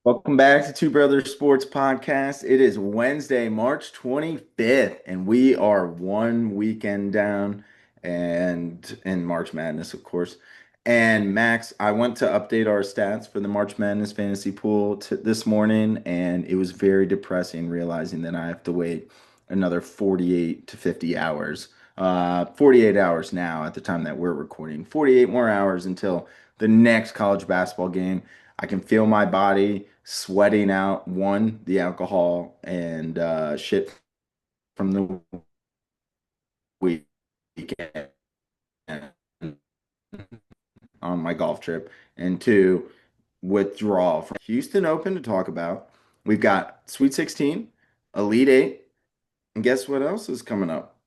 Welcome back to Two Brothers Sports Podcast. It is Wednesday, March 25th, and we are one weekend down and in March Madness, of course. And Max, I went to update our stats for the March Madness fantasy pool this morning, and it was very depressing realizing that I have to wait another 48 to 50 hours. 48 hours now at the time that we're recording, 48 more hours until the next college basketball game. I can feel my body sweating out the alcohol and shit from the weekend on my golf trip, and two, withdrawal from Houston Open to talk about. We've got Sweet 16, Elite Eight, and guess what else is coming up?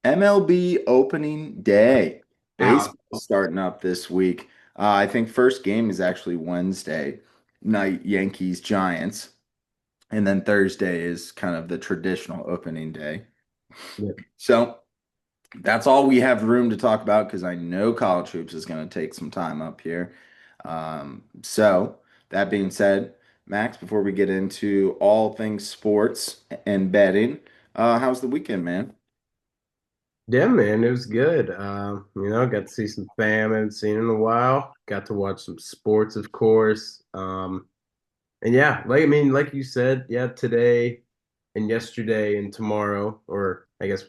MLB opening day. Wow. Baseball starting up this week. I think first game is actually Wednesday night, Yankees Giants. And then Thursday is kind of the traditional opening day. Yeah. So that's all we have room to talk about because I know college hoops is going to take some time up here. So that being said, Max, before we get into all things sports and betting, how's the weekend, man? Yeah, man, it was good. Got to see some fam I haven't seen in a while. Got to watch some sports, of course. And yeah, like you said, yeah, today and yesterday and tomorrow, or I guess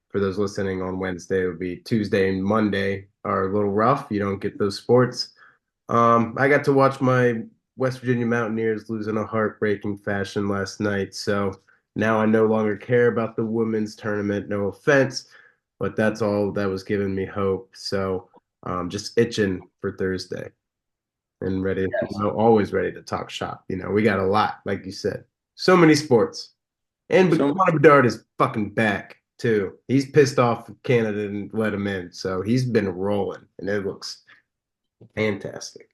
for those listening on Wednesday, it would be Tuesday and Monday are a little rough. You don't get those sports. I got to watch my West Virginia Mountaineers lose in a heartbreaking fashion last night. So now I no longer care about the women's tournament. No offense, but that's all that was giving me hope. So just itching for Thursday and Yes. always ready to talk shop. We got a lot, like you said, so many sports. And but So Connor Bedard is fucking back too. He's pissed off Canada and let him in. So he's been rolling and it looks fantastic.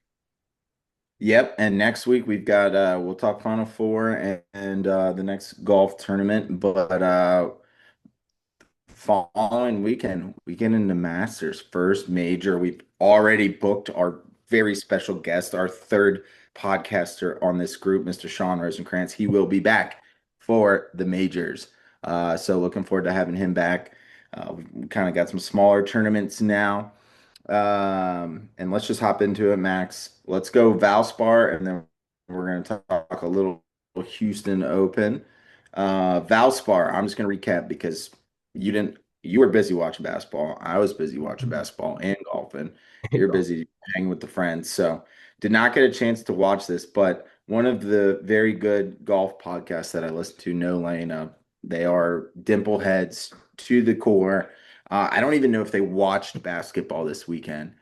Yep, and next week we've got we'll talk Final Four and the next golf tournament, but following weekend we get into Masters first major. We've already booked our very special guest, our third podcaster on this group, Mr. Sean Rosenkrantz. He will be back for the majors. So looking forward to having him back. We kind of got some smaller tournaments now. And let's just hop into it, Max. Let's go Valspar, and then we're going to talk a little Houston Open. Valspar, I'm just going to recap because you were busy watching basketball. I was busy watching basketball and golfing. You're busy hanging with the friends. So did not get a chance to watch this, but one of the very good golf podcasts that I listen to, No Laying Up, they are dimple heads to the core. I don't even know if they watched basketball this weekend.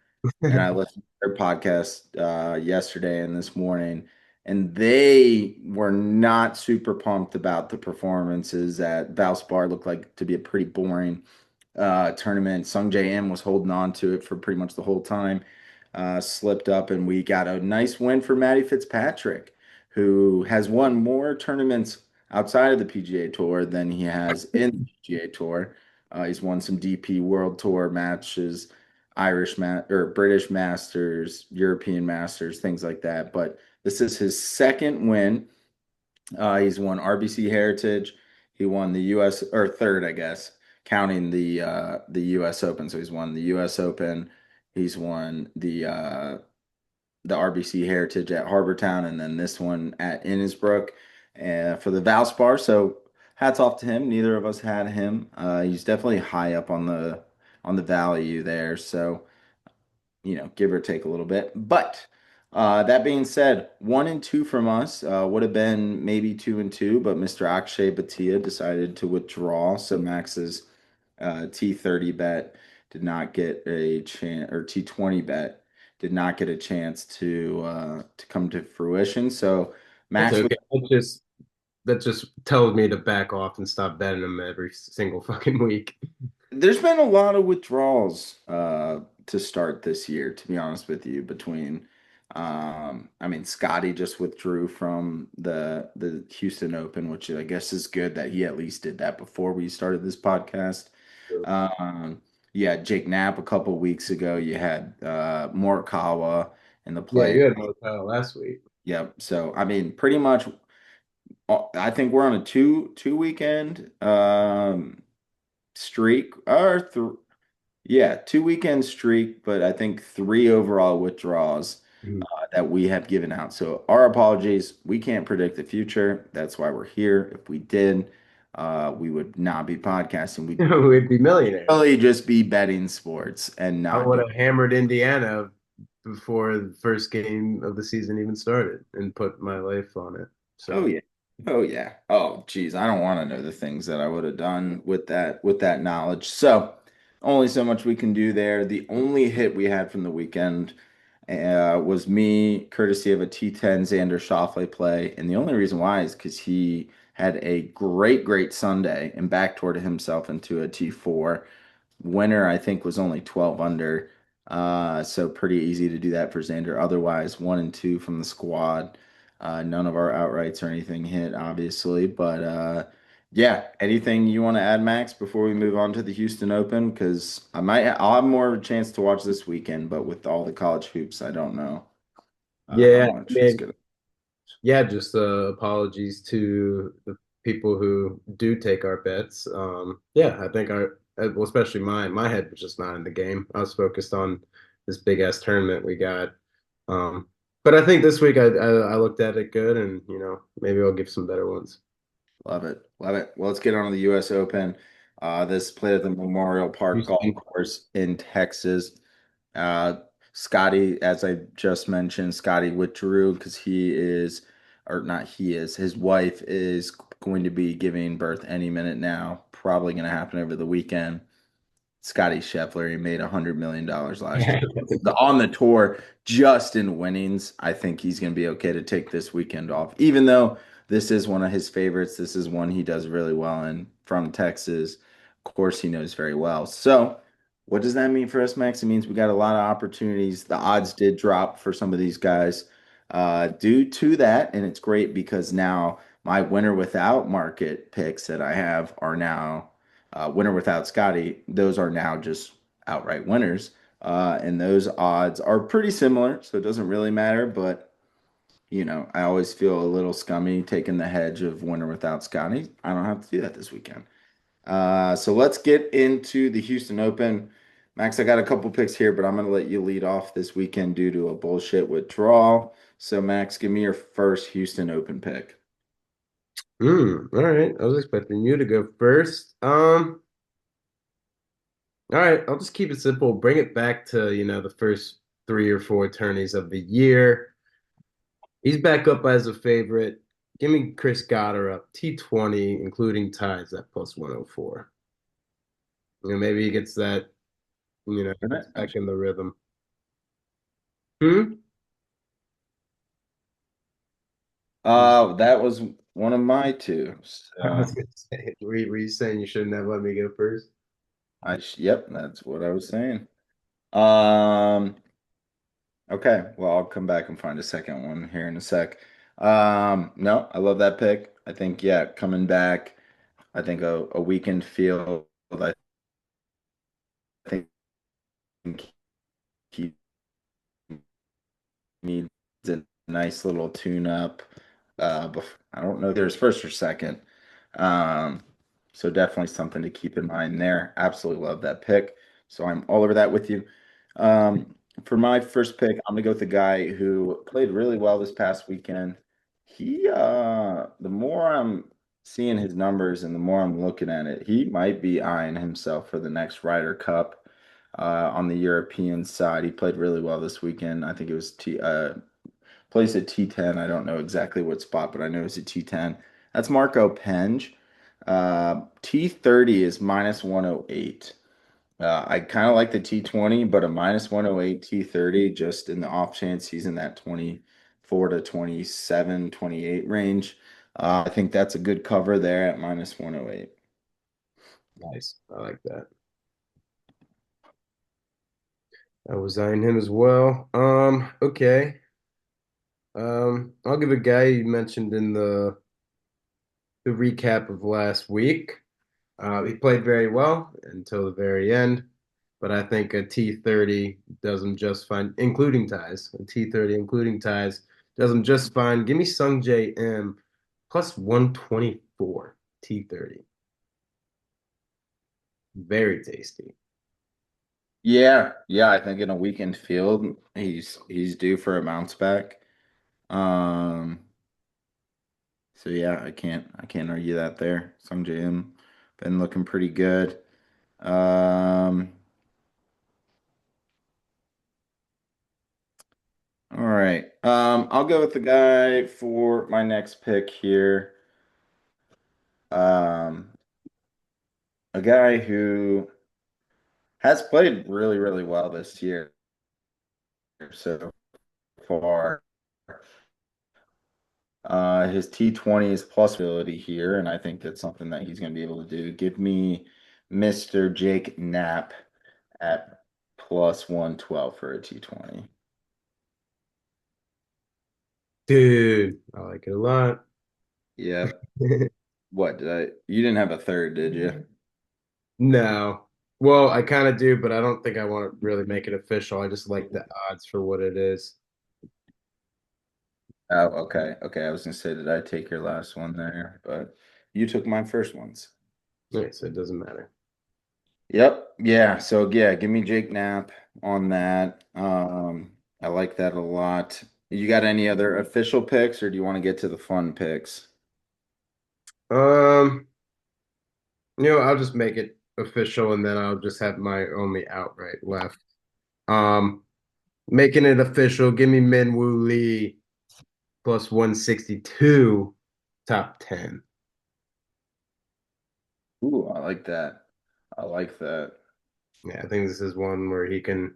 And I listened to their podcast yesterday and this morning, and they were not super pumped about the performances at Valspar. Looked like to be a pretty boring tournament. Sung J M was holding on to it for pretty much the whole time. Slipped up, and we got a nice win for Matty Fitzpatrick, who has won more tournaments outside of the PGA Tour than he has in the PGA Tour. He's won some DP World Tour matches, or British Masters, European Masters, things like that. But this is his second win. He's won RBC Heritage. He won the U.S. or third, I guess, counting the U.S. Open. So he's won the U.S. Open. He's won the RBC Heritage at Harbortown, and then this one at Innisbrook for the Valspar. So hats off to him. Neither of us had him. He's definitely high up on the value there. So give or take a little bit. But that being said, 1-2 from us would have been maybe 2-2, but Mr. Akshay Bhatia decided to withdraw. So Max's T30 bet did not get a chance, or T20 bet did not get a chance to come to fruition. So That's Max, okay. That just tells me to back off and stop betting them every single fucking week. there's been a lot of withdrawals to start this year, to be honest with you, between I mean Scotty just withdrew from the Houston Open, which I guess is good that he at least did that before we started this podcast. Um, yeah, Jake Knapp a couple weeks ago. You had Morikawa in the Yeah, play. you had Motel last week. Yep. So I mean, pretty much, I think we're on a two weekend streak, or yeah, 2 weekend streak, but I think three overall withdrawals Mhm. that we have given out. So our apologies. We can't predict the future. That's why we're here. If we did, we would not be podcasting. We'd We'd be millionaires. really just be betting sports and I not would do. have hammered Indiana before the first game of the season even started and put my life on it. Oh So yeah. Oh yeah. Oh geez, I don't want to know the things that I would have done with that knowledge. So only so much we can do there. The only hit we had from the weekend was me, courtesy of a T10 Xander Schauffele play, and the only reason why is because he had a great Sunday and backdoored himself into a T4. Winner, I think, was only 12 under. So pretty easy to do that for Xander. Otherwise, 1 and 2 from the squad. None of our outrights or anything hit, obviously. But yeah, anything you want to add, Max, before we move on to the Houston Open? Because I'll have more of a chance to watch this weekend, but with all the college hoops, I don't know how yeah, I much it's mean, gonna. yeah, just apologies to the people who do take our bets. Yeah, I think well, especially mine, my head was just not in the game. I was focused on this big ass tournament we got. Um, but I think this week I looked at it good, and maybe I'll give some better ones. Love it. Love it. Well, let's get on to the U.S. Open. This played at the Memorial Park Golf Houston. Course in Texas. Uh, Scotty, as I just mentioned, Scotty withdrew because he is, or not he is, his wife is going to be giving birth any minute now. Probably going to happen over the weekend. Scotty Scheffler, he made $100 million last year. On the tour, just in winnings, I think he's going to be okay to take this weekend off. Even though this is one of his favorites, this is one he does really well in from Texas. Of course, he knows very well. So, what does that mean for us, Max? It means we got a lot of opportunities. The odds did drop for some of these guys due to that, and it's great because now my winner without market picks that I have are now winner without Scotty, those are now just outright winners. And those odds are pretty similar, so it doesn't really matter. But, I always feel a little scummy taking the hedge of winner without Scotty. I don't have to do that this weekend. So let's get into the Houston Open. Max, I got a couple picks here, but I'm going to let you lead off this weekend due to a bullshit withdrawal. So, Max, give me your first Houston Open pick. All right. I was expecting you to go first. All right, I'll just keep it simple. Bring it back to, the first three or four tourneys of the year. He's back up as a favorite. Give me Chris Goddard up T20, including ties at plus 104. Maybe he gets that, gets back in the rhythm. Hmm? That was one of my two. I So. was gonna say, were you saying you shouldn't have let me go first? Yep, that's what I was saying. Um, okay, well, I'll come back and find a second one here in a sec. No, I love that pick. I think, yeah, coming back, I think a weakened field, I think he needs a nice little tune up. I don't know if there's first or second. Um, so definitely something to keep in mind there. Absolutely love that pick. So I'm all over that with you. Um, for my first pick, I'm gonna go with the guy who played really well this past weekend. The more I'm seeing his numbers and the more I'm looking at it, he might be eyeing himself for the next Ryder Cup on the European side. He played really well this weekend. I think it was plays at T10. I don't know exactly what spot, but I know it's a T10. That's Marco Penge. T30 is minus 108. I kind of like the T20, but a minus 108 T30 just in the off chance he's in that 24 to 27, 28 range. I think that's a good cover there at minus 108. Nice. I like that. I was eyeing him as well. Okay. I'll give a guy you mentioned in the recap of last week. He played very well until the very end, but I think a T30 does him just fine, including ties. A T30, including ties, Does him just fine. Give me Sung J M plus 124 T30. Very tasty. Yeah, yeah, I think in a weakened field, he's due for a bounce back. Um, so yeah, I can't argue that there. Sung Jim been looking pretty good. Um, all right. I'll go with the guy for my next pick here. Um, a guy who has played really, really well this year so far. His T20 is plus ability here, and I think that's something that he's going to be able to do. Give me Mr. Jake Knapp at plus 112 for a T20. Dude, I like it a lot. Yep. What did I? You didn't have a third, did you? No. Well, I kind of do, but I don't think I want to really make it official. I just like the odds for what it is. Oh, okay. Okay. I was gonna say, did I take your last one there? But you took my first ones. Okay, so it doesn't matter. Yep. Yeah. So yeah, give me Jake Knapp on that. I like that a lot. You got any other official picks, or do you want to get to the fun picks? Um, I'll just make it official and then I'll just have my only outright left. Um, Making it official, give me Minwoo Lee plus 162 top 10. Ooh, I like that. I like that. Yeah, I think this is one where he can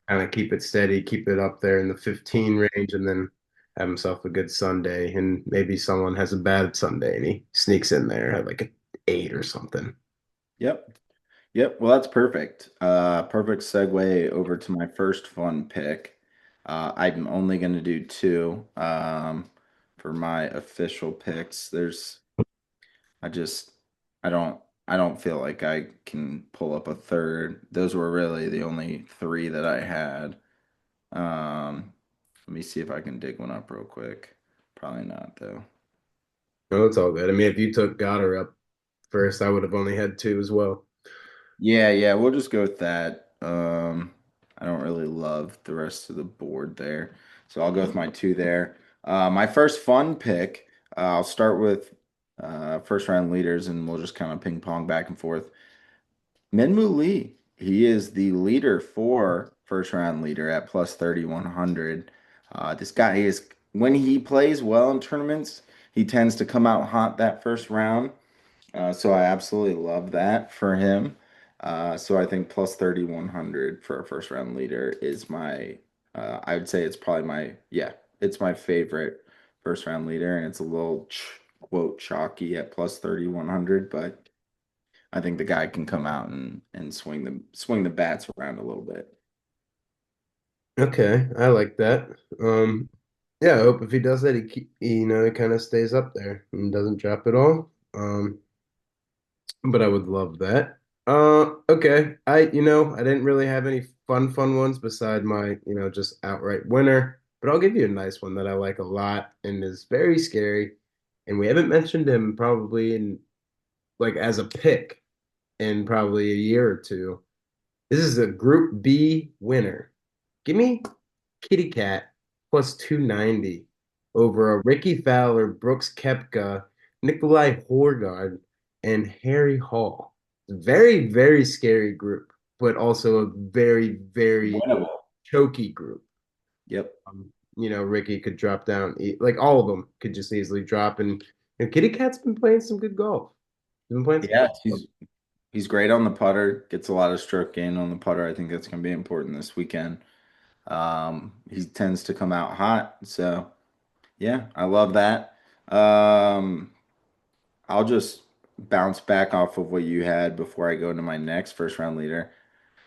kind of keep it steady, keep it up there in the 15 range, and then have himself a good Sunday. And maybe someone has a bad Sunday and he sneaks in there at like an 8 or something. Yep. Yep. Well, that's perfect. Perfect segue over to my first fun pick. I'm only going to do two for my official picks. I just, I don't, I don't feel like I can pull up a third. Those were really the only three that I had. Let me see if I can dig one up real quick. Probably not though. No, it's all good. I mean, if you took Goddard up first, I would have only had two as well. Yeah, yeah, we'll just go with that. I don't really love the rest of the board there, so I'll go with my two there. My first fun pick, I'll start with first round leaders, and we'll just kind of ping pong back and forth. Minwoo Lee, he is the leader for first round leader at plus 3,100. This guy is, when he plays well in tournaments, he tends to come out hot that first round. So I absolutely love that for him. So I think plus 3,100 for a first round leader is I would say it's probably yeah, it's my favorite first round leader. And it's a little quote chalky at plus 3,100, but I think the guy can come out and swing the bats around a little bit. Okay, I like that. Yeah, I hope if he does that, he kind of stays up there and doesn't drop it all. But I would love that. Okay. I didn't really have any fun ones beside my, just outright winner. But I'll give you a nice one that I like a lot and is very scary. And we haven't mentioned him probably in like as a pick in probably a year or two. This is a Group B winner. Give me Kitty Cat plus 290 over a Ricky Fowler, Brooks Koepka, Nikolai Horgard, and Harry Hall. Very, very scary group, but also a very, very Winnable. choky group. Yep. Ricky could drop down, like all of them could just easily drop. And Kitty Cat's been playing some good golf. He's been playing some Yeah, golf. he's great on the putter, gets a lot of stroke gain on the putter. I think that's going to be important this weekend. He tends to come out hot, so yeah, I love that. Um, I'll just bounce back off of what you had before I go into my next first round leader.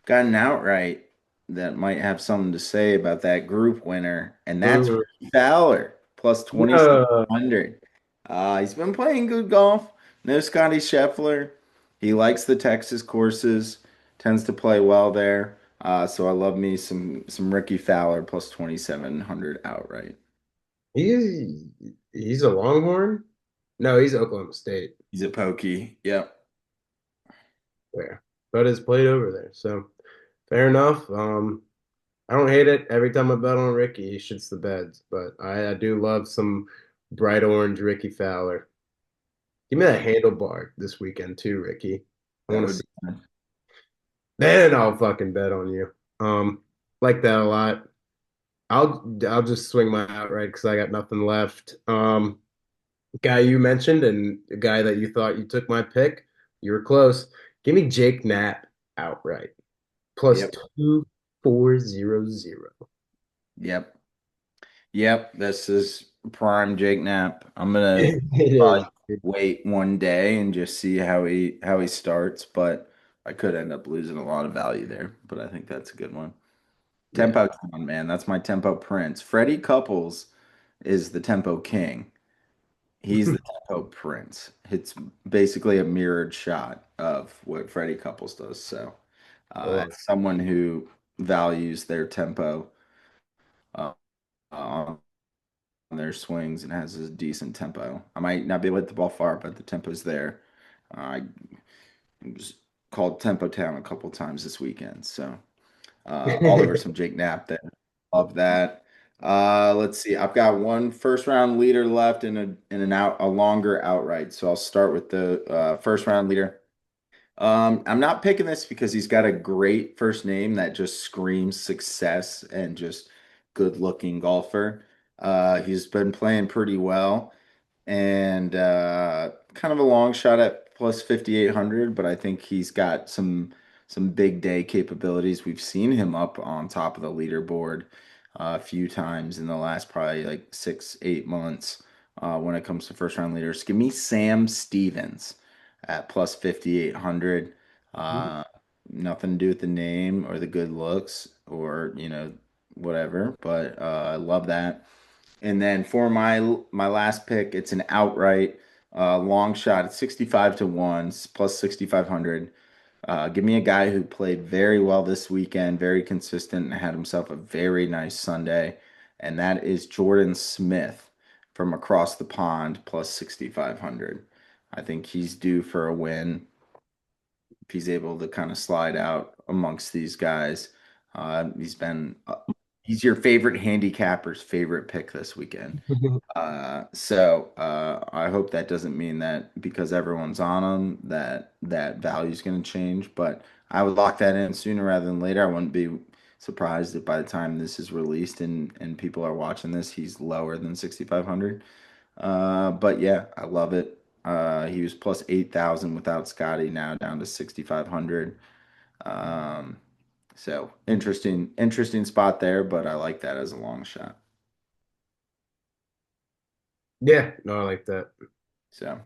Got an outright that might have something to say about that group winner, and that's Mm. Ricky Fowler plus No. 2,700. He's been playing good golf. No Scotty Scheffler. He likes the Texas courses, tends to play well there. So I love me some Ricky Fowler plus 2,700 outright. He's he's a Longhorn? No, he's Oklahoma State. He's a pokey. Yep. There. But has played over there. So fair enough. I don't hate it. Every time I bet on Ricky, he shits the beds. But I do love some bright orange Ricky Fowler. Give me that handlebar this weekend too, Ricky. I That want to would see. be fun. Then I'll fucking bet on you. Like that a lot. I'll just swing my outright because I got nothing left. Guy you mentioned and the guy that you thought you took my pick, you were close. Give me Jake Knapp outright plus Yep. 2400. Yep. Yep. This is prime Jake Knapp. I'm gonna It probably is. wait one day and just see how he starts, but I could end up losing a lot of value there. But I think that's a good one. Yeah. Tempo Town, man. That's my tempo prince. Freddie Couples is the tempo king. He's the tempo prince. It's basically a mirrored shot of what Freddie Couples does. So, Oh, as someone who values their tempo uh, on their swings and has a decent tempo, I might not be able to hit the ball far, but the tempo's there. I was called Tempo Town a couple times this weekend. So, all over some Jake Knapp there. Love that. Let's see. I've got one first round leader left and a longer outright. So I'll start with the first round leader. I'm not picking this because he's got a great first name that just screams success and just good looking golfer. He's been playing pretty well and kind of a long shot at plus 5,800, but I think he's got some big day capabilities. We've seen him up on top of the leaderboard a few times in the last probably like 6, 8 months when it comes to first round leaders. Give me Sam Stevens at plus 5,800. Uh, Nothing to do with the name or the good looks or whatever, but I love that. And then for my last pick, it's an outright long shot at 65 to 1 plus 6,500. Give me a guy who played very well this weekend, very consistent, and had himself a very nice Sunday. And that is Jordan Smith from across the pond plus 6,500. I think he's due for a win if he's able to kind of slide out amongst these guys. He's your favorite handicapper's favorite pick this weekend. I hope that doesn't mean that because everyone's on them that value is going to change. But I would lock that in sooner rather than later. I wouldn't be surprised if by the time this is released and people are watching this, he's lower than 6,500. But yeah, I love it. He was plus 8,000 without Scotty, now down to 6,500. Um, so interesting spot there, but I like that as a long shot. yeah, no, I like that. So.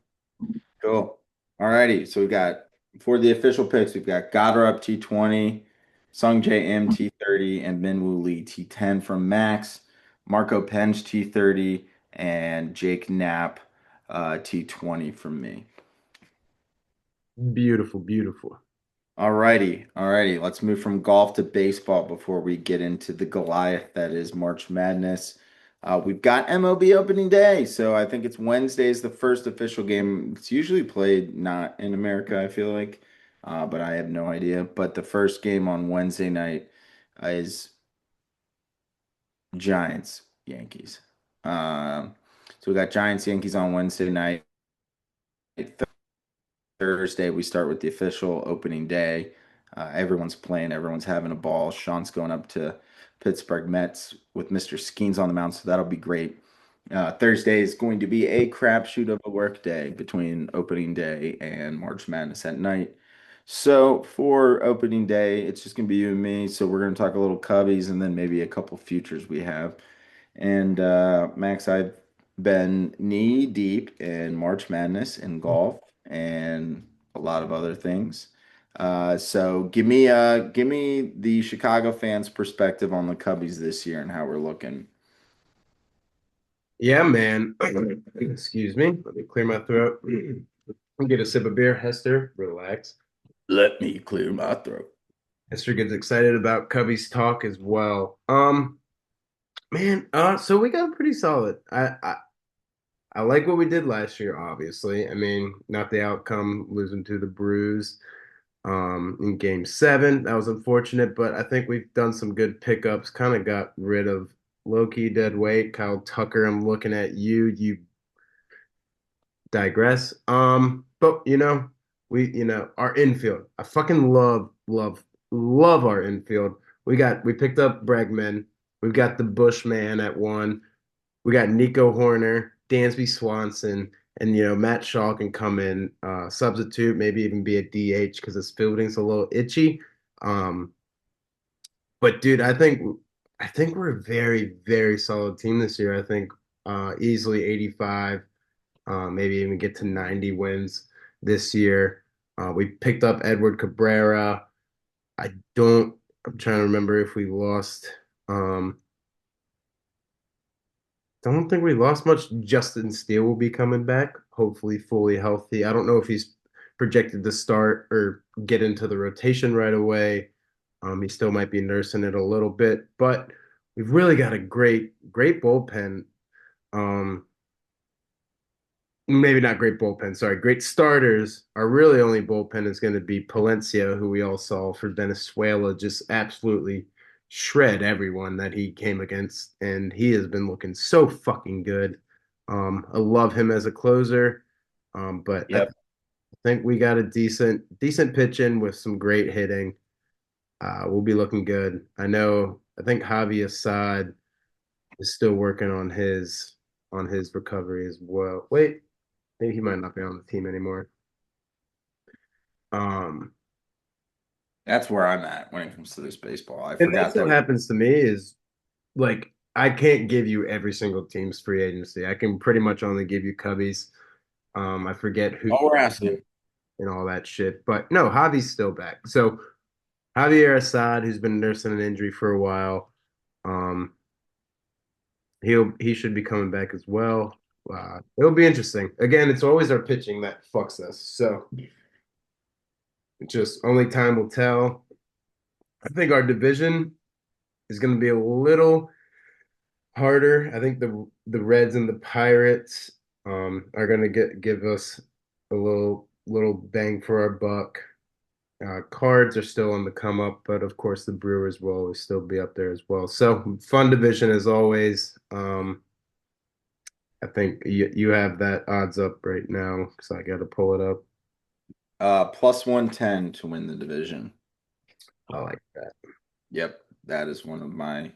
Cool. All righty. So we've got for the official picks, we've got Goddard T20, Sung J M T30, and Minwoo Lee T10 from Max, Marco Penge T30, and Jake Knapp T20 from me. Beautiful, beautiful. All righty. All righty. Let's move from golf to baseball before we get into the Goliath that is March Madness. We've got MLB opening day. So I think it's Wednesday is the first official game. It's usually played not in America, I feel like, but I have no idea. But the first game on Wednesday night is Giants, Yankees. Um, so we got Giants, Yankees on Wednesday night. Thursday, we start with the official opening day. Everyone's playing, everyone's having a ball. Sean's going up to Pittsburgh Mets with Mr. Skeens on the mound, so that'll be great. Thursday is going to be a crapshoot of a work day between opening day and March Madness at night. So for opening day, it's just going to be you and me. So we're going to talk a little Cubbies and then maybe a couple futures we have. And Max, I've been knee deep in March Madness in golf and a lot of other things. So give me the Chicago fans' perspective on the Cubbies this year and how we're looking. Yeah, man. Excuse me. Let me clear my throat. Get a sip of beer. Hester, relax. Let me clear my throat. Hester gets excited about Cubby's talk as well. Man, so we got pretty solid. I like what we did last year, obviously. I mean, not the outcome, losing to the Brews in game 7. That was unfortunate, but I think we've done some good pickups, kind of got rid of low-key dead weight. Kyle Tucker, I'm looking at you. You digress. But our infield. I fucking love our infield. We picked up Bregman. We've got the Bushman at one. We got Nico Horner, Dansby Swanson, and Matt Shaw can come in, substitute, maybe even be a DH because his fielding's a little itchy. Um, but dude, I think we're a very, very solid team this year. I think easily 85, maybe even get to 90 wins this year. We picked up Edward Cabrera. I don't. I'm trying to remember if we lost. Um, Don't think we lost much. Justin Steele will be coming back, hopefully fully healthy. I don't know if he's projected to start or get into the rotation right away. He still might be nursing it a little bit, but we've really got a great bullpen. Um, Maybe not great bullpen, sorry, great starters. Our really only bullpen is going to be Palencia, who we all saw for Venezuela, just absolutely shred everyone that he came against, and he has been looking so fucking good. I love him as a closer, but I Yep. think we got a decent pitching with some great hitting. We'll be looking good. I think Javi Assad is still working on his recovery as well. Wait, maybe he might not be on the team anymore. Um, That's where I'm at when it comes to this baseball. I and that's forgot what that. happens to me is like I can't give you every single team's free agency. I can pretty much only give you Cubbies. I forget who All we're asking. and all that shit. But no, Javi's still back. So Javier Assad, who's been nursing an injury for a while, um, he should be coming back as well. It'll be interesting. Again, it's always our pitching that fucks us. So just only time will tell. I think our division is going to be a little harder. I think the Reds and the Pirates are going to give us a little bang for our buck. Cards are still on the come up, but of course the Brewers will always still be up there as well. So fun division as always. I think you have that odds up right now because I got to pull it up. Plus 110 to win the division. I like that. Yep. That is one of my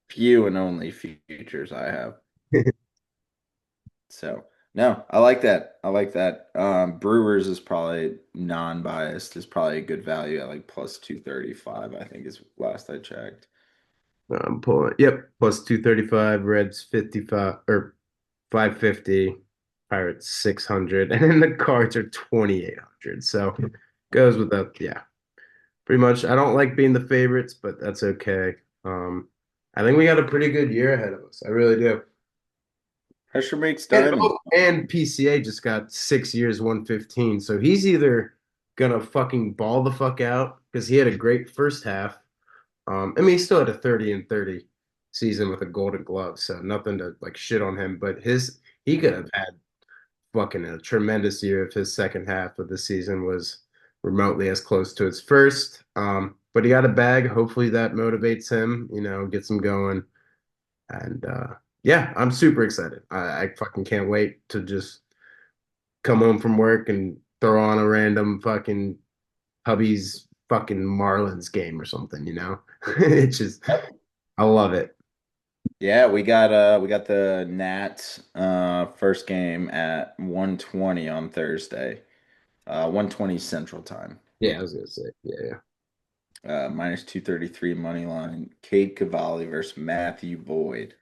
few and only futures I have. So no, I like that. I like that. Brewers is probably non-biased, is probably a good value at like plus 235, I think is last I checked. I'm pulling. Yep, plus 235. Reds 55 or 550. Pirates 600, and then the Cards are 2,800. So goes with that. Yeah, pretty much. I don't like being the favorites, but that's okay. Um, I think we got a pretty good year ahead of us. I really do. Pressure makes And diamonds. oh, and PCA just got 6 years, 115. So he's either gonna fucking ball the fuck out because he had a great first half. I mean, he still had a 30 and 30 season with a Golden Glove, so nothing to like shit on him. But he could have had fucking a tremendous year if his second half of the season was remotely as close to his first. But he got a bag. Hopefully that motivates him, gets him going. And yeah, I'm super excited. I fucking can't wait to just come home from work and throw on a random fucking hubby's fucking Marlins game or something. It's just I love it. Yeah, we got the Nats first game at 120 on Thursday. 120 Central Time. Yeah, I was gonna say, yeah, yeah. Minus 233 money line. Cade Cavalli versus Matthew Boyd.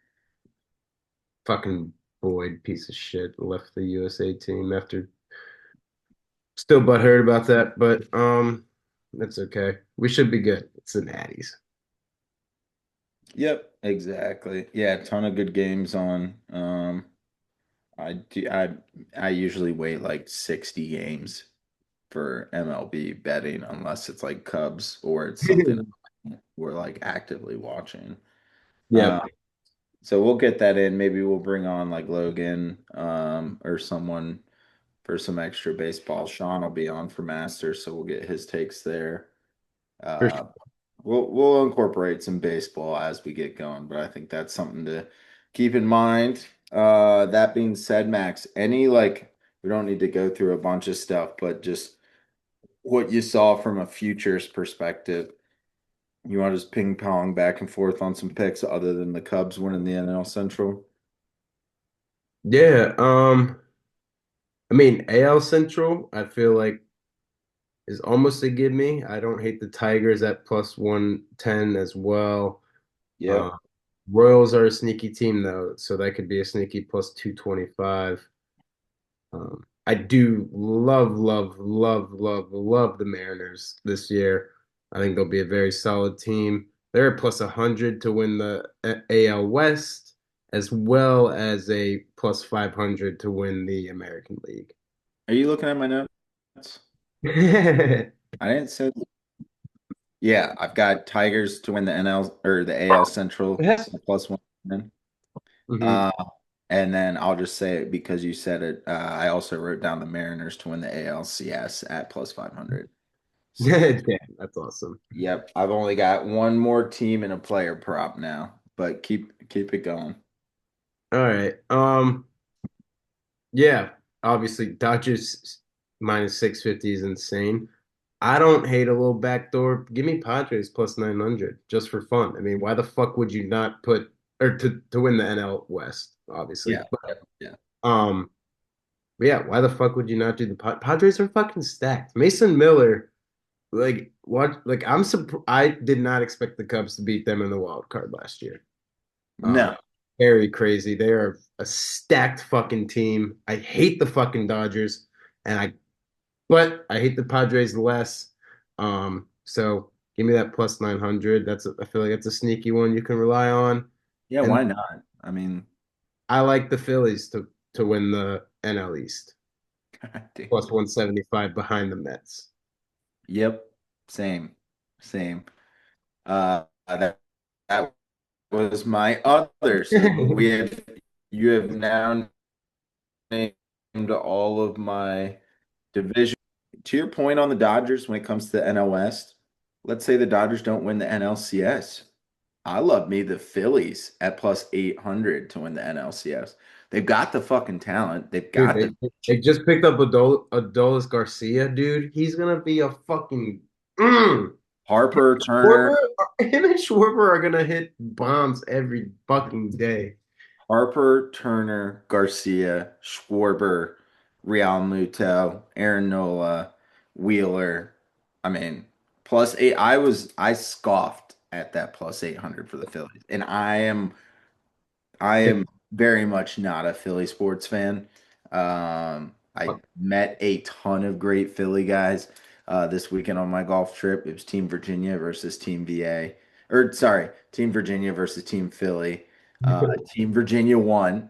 Fucking Boyd, piece of shit, left the USA team after still butthurt about that, but that's okay. We should be good. It's the Natties. Yep, exactly. Yeah, a ton of good games on. I do I usually wait like 60 games for MLB betting unless it's like Cubs or it's something we're like actively watching. Yep. Uh, So we'll get that in. Maybe we'll bring on like Logan, or someone for some extra baseball. Sean will be on for Masters, so we'll get his takes there. For sure. Uh, we'll incorporate some baseball as we get going, but I think that's something to keep in mind. That being said, Max, any like we don't need to go through a bunch of stuff, but just what you saw from a futures perspective. You want to just ping pong back and forth on some picks other than the Cubs winning the NL Central? Yeah, I mean AL Central, I feel like is almost a give me. I don't hate the Tigers at plus 110 as well. Uh, Yep. Royals are a sneaky team though, so that could be a sneaky plus 225. I do love the Mariners this year. I think they'll be a very solid team. They're a plus 100 to win the AL West, as well as a plus 500 to win the American League. Are you looking at my notes? I didn't say. Yeah, I've got Tigers to win the NL or the AL Central plus 1. Mhm. Uh, and then I'll just say it because you said it. I also wrote down the Mariners to win the ALCS at plus 500. So, Yeah, that's awesome. yep, I've only got one more team and a player prop now, but keep it going. All right. Yeah, obviously Dodgers minus 650 is insane. I don't hate a little backdoor. Give me Padres plus 900 just for fun. I mean, why the fuck would you not put or to win the NL West, obviously. Yeah, But yep, yeah. um but yeah, why the fuck would you not do the Padres are fucking stacked. Mason Miller, like what like I'm surprised I did not expect the Cubs to beat them in the wild card last year. No, Very crazy. They are a stacked fucking team. I hate the fucking Dodgers, and but I hate the Padres less. So give me that plus 900. I feel like that's a sneaky one you can rely on. yeah, And why not? I mean, I like the Phillies to win the NL East God damn. plus 175 behind the Mets. Yep, same, same. That was my other. So you have now named all of my division. To your point on the Dodgers when it comes to the NL West, let's say the Dodgers don't win the NLCS. I love me the Phillies at plus 800 to win the NLCS. They've got the fucking talent. They've Dude, got the they just picked up Adolis Garcia, dude. He's gonna be a fucking Harper, Turner, Schwarber, him and Schwarber are gonna hit bombs every fucking day. Harper, Turner, Garcia, Schwarber, Real Muto, Aaron Nola, Wheeler. I mean, plus eight. I scoffed at that plus 800 for the Phillies, and I am very much not a Philly sports fan. I met a ton of great Philly guys this weekend on my golf trip. It was Team Virginia versus Team VA, or sorry, Team Virginia versus Team Philly. Team Virginia won.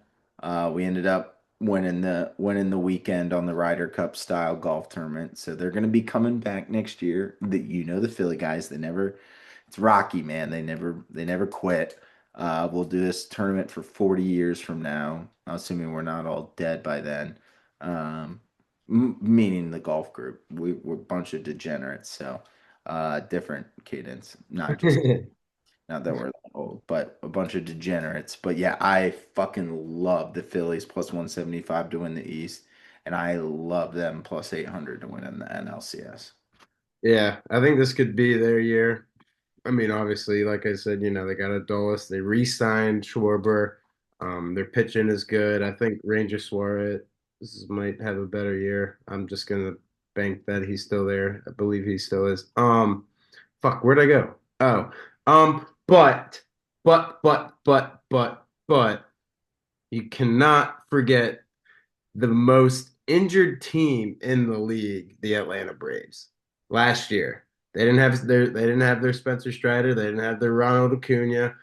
We ended up winning the weekend on the Ryder Cup style golf tournament. So they're going to be coming back next year. The Philly guys, they never. It's Rocky, man. They never quit. We'll do this tournament for 40 years from now, assuming we're not all dead by then. Meaning the golf group. We're a bunch of degenerates, so different cadence, not that we're that old, but a bunch of degenerates. But yeah, I fucking love the Phillies plus 175 to win the East, and I love them plus 800 to win in the NLCS. Yeah, I think this could be their year. I mean, obviously, like I said, they got Adolis. They re-signed Schwarber. Their pitching is good. I think Ranger Suarez might have a better year. I'm just gonna bank that he's still there. I believe he still is. Fuck, where'd I go? Oh, but you cannot forget the most injured team in the league, the Atlanta Braves. Last year, they didn't have their Spencer Strider, they didn't have their Ronald Acuna.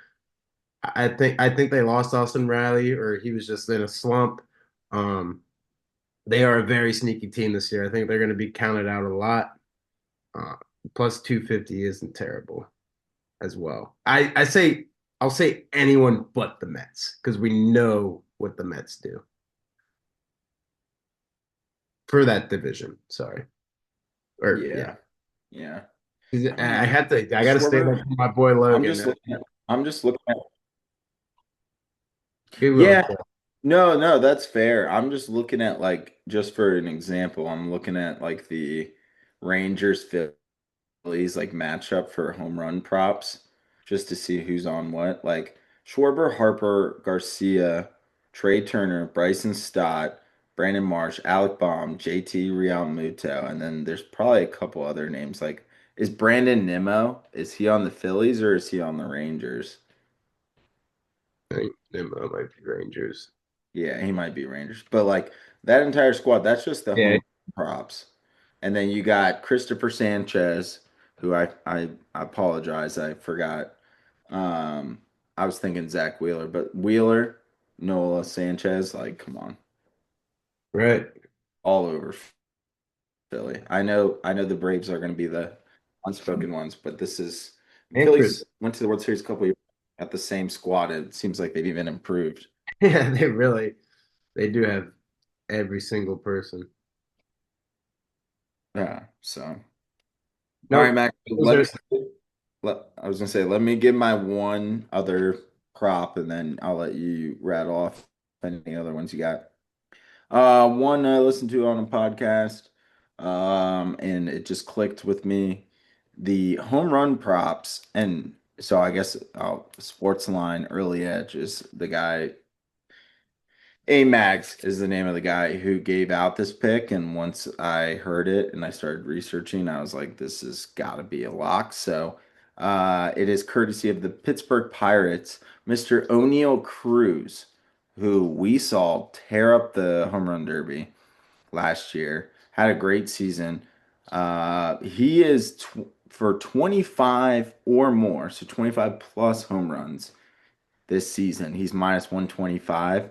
I think they lost Austin Riley, or he was just in a slump. Um, they are a very sneaky team this year. I think they're going to be counted out a lot. Uh, plus 250 isn't terrible as well. I say I'll say anyone but the Mets because we know what the Mets do for that division. Sorry. Or yeah. Yeah, yeah. I I mean, had to I gotta stand up Schwarber. for my boy I'm Logan. just looking at. I'm just looking at. He will. Yeah, no, no, that's fair. I'm just looking at like just for an example. I'm looking at like the Rangers Phillies like matchup for home run props, just to see who's on what. Like Schwarber, Harper, Garcia, Trey Turner, Bryson Stott, Brandon Marsh, Alec Baum, JT Realmuto, and then there's probably a couple other names. Like, is Brandon Nimmo? Is he on the Phillies or is he on the Rangers? I think them might be Rangers. Yeah, he might be Rangers. But like that entire squad, that's just the Yeah, home props. And then you got Christopher Sanchez, who I apologize, I forgot. Um, I was thinking Zach Wheeler, but Wheeler, Nola, Sanchez, like come on, right. all over Philly. I know the Braves are going to be the unspoken ones, but this is And Chris. Phillies went to the World Series a couple years at the same squad. It seems like they've even improved. Yeah, they do have every single person. Yeah, so. All right, Nope. Mac. Those are I was gonna say, let me give my one other prop, and then I'll let you rattle off any other ones you got. One I listened to on a podcast, and it just clicked with me. The home run props, and so I guess Sports Line Early Edge is the guy. Max is the name of the guy who gave out this pick, and once I heard it and I started researching, I was like, "This has got to be a lock." So, it is courtesy of the Pittsburgh Pirates, Mr. O'Neill Cruz, who we saw tear up the home run derby last year. Had a great season. He is for 25 or more, so 25 plus home runs this season. He's minus 125.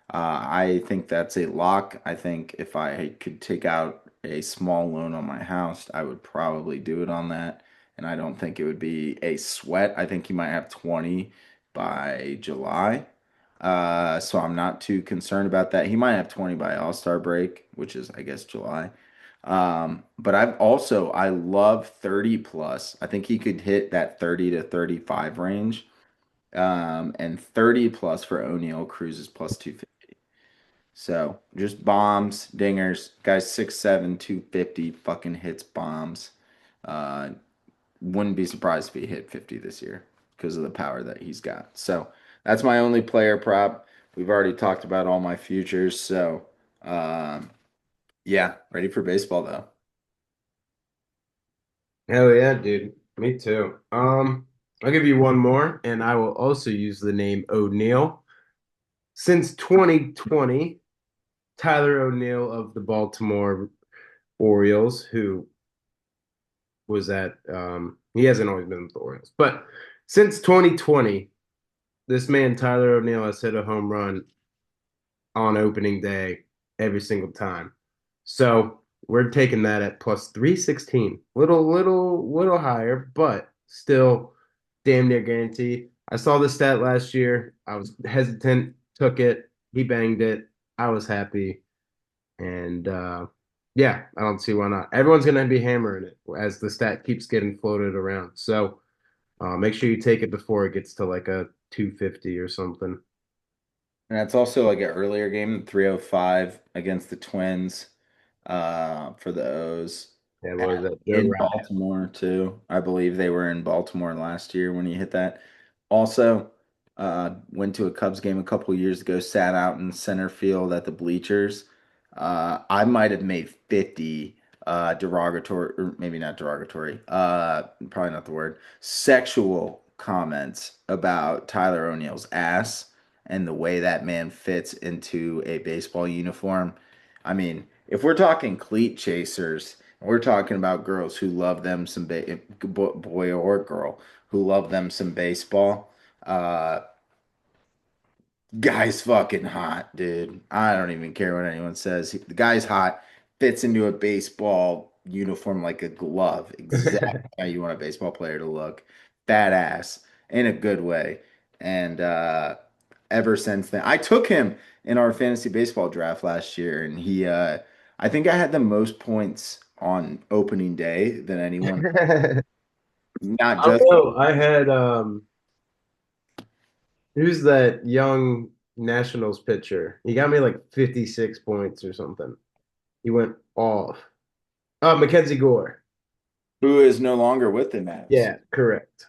I think that's a lock. I think if I could take out a small loan on my house, I would probably do it on that. And I don't think it would be a sweat. I think he might have 20 by July. So I'm not too concerned about that. He might have 20 by All-Star break, which is, I guess, July. But I love 30 plus. I think he could hit that 30 to 35 range. And 30 plus for O'Neill Cruz is plus 250. So just bombs, dingers, guys 6'7", 250, fucking hits bombs. Uh, wouldn't be surprised if he hit 50 this year because of the power that he's got. So that's my only player prop. We've already talked about all my futures. So yeah, ready for baseball though. hell yeah, dude. Me too. I'll give you one more, and I will also use the name O'Neill. Since 2020, Tyler O'Neill of the Baltimore Orioles, who was at he hasn't always been with the Orioles, but since 2020, this man Tyler O'Neill has hit a home run on opening day every single time. So we're taking that at plus 316. Little higher, but still damn near guaranteed. I saw the stat last year. I was hesitant, took it. He banged it. I was happy. And yeah, I don't see why not. Everyone's going to be hammering it as the stat keeps getting floated around. So make sure you take it before it gets to like a 250 or something. And that's also like an earlier game, 305 against the Twins for the O's. Yeah, what was that? Joe In Ryan. Baltimore too. I believe they were in Baltimore last year when he hit that. Also, went to a Cubs game a couple years ago, sat out in center field at the bleachers. I might have made 50 derogatory, or maybe not derogatory, probably not the word, sexual comments about Tyler O'Neill's ass and the way that man fits into a baseball uniform. I mean, if we're talking cleat chasers, we're talking about girls who love them some boy or girl who love them some baseball. Uh, guy's fucking hot, dude. I don't even care what anyone says. The guy's hot, fits into a baseball uniform like a glove. Exactly how you want a baseball player to look. Badass in a good way. And ever since then, I took him in our fantasy baseball draft last year, and I think I had the most points on opening day than anyone. Not I don't just know. I had who's that young Nationals pitcher? He got me like 56 points or something. He went off. Oh, Mackenzie Gore. who is no longer with the Mets. Yeah, correct.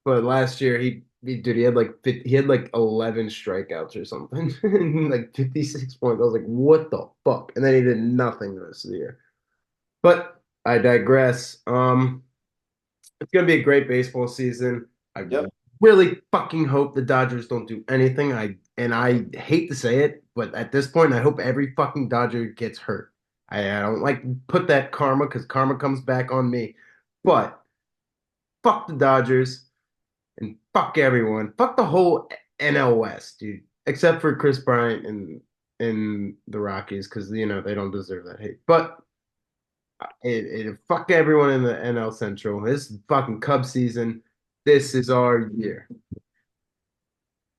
But last year he had like he had like 11 strikeouts or something, like 56 points. I was like, what the fuck? And then he did nothing the rest of the year. But I digress. It's gonna be a great baseball season. I Yep. really fucking hope the Dodgers don't do anything. I hate to say it, but at this point, I hope every fucking Dodger gets hurt. I don't like put that karma because karma comes back on me. But fuck the Dodgers and fuck everyone. Fuck the whole NL West, dude. Except for Chris Bryant and in the Rockies because they don't deserve that hate. But fuck everyone in the NL Central. This is fucking Cub season. This is our year.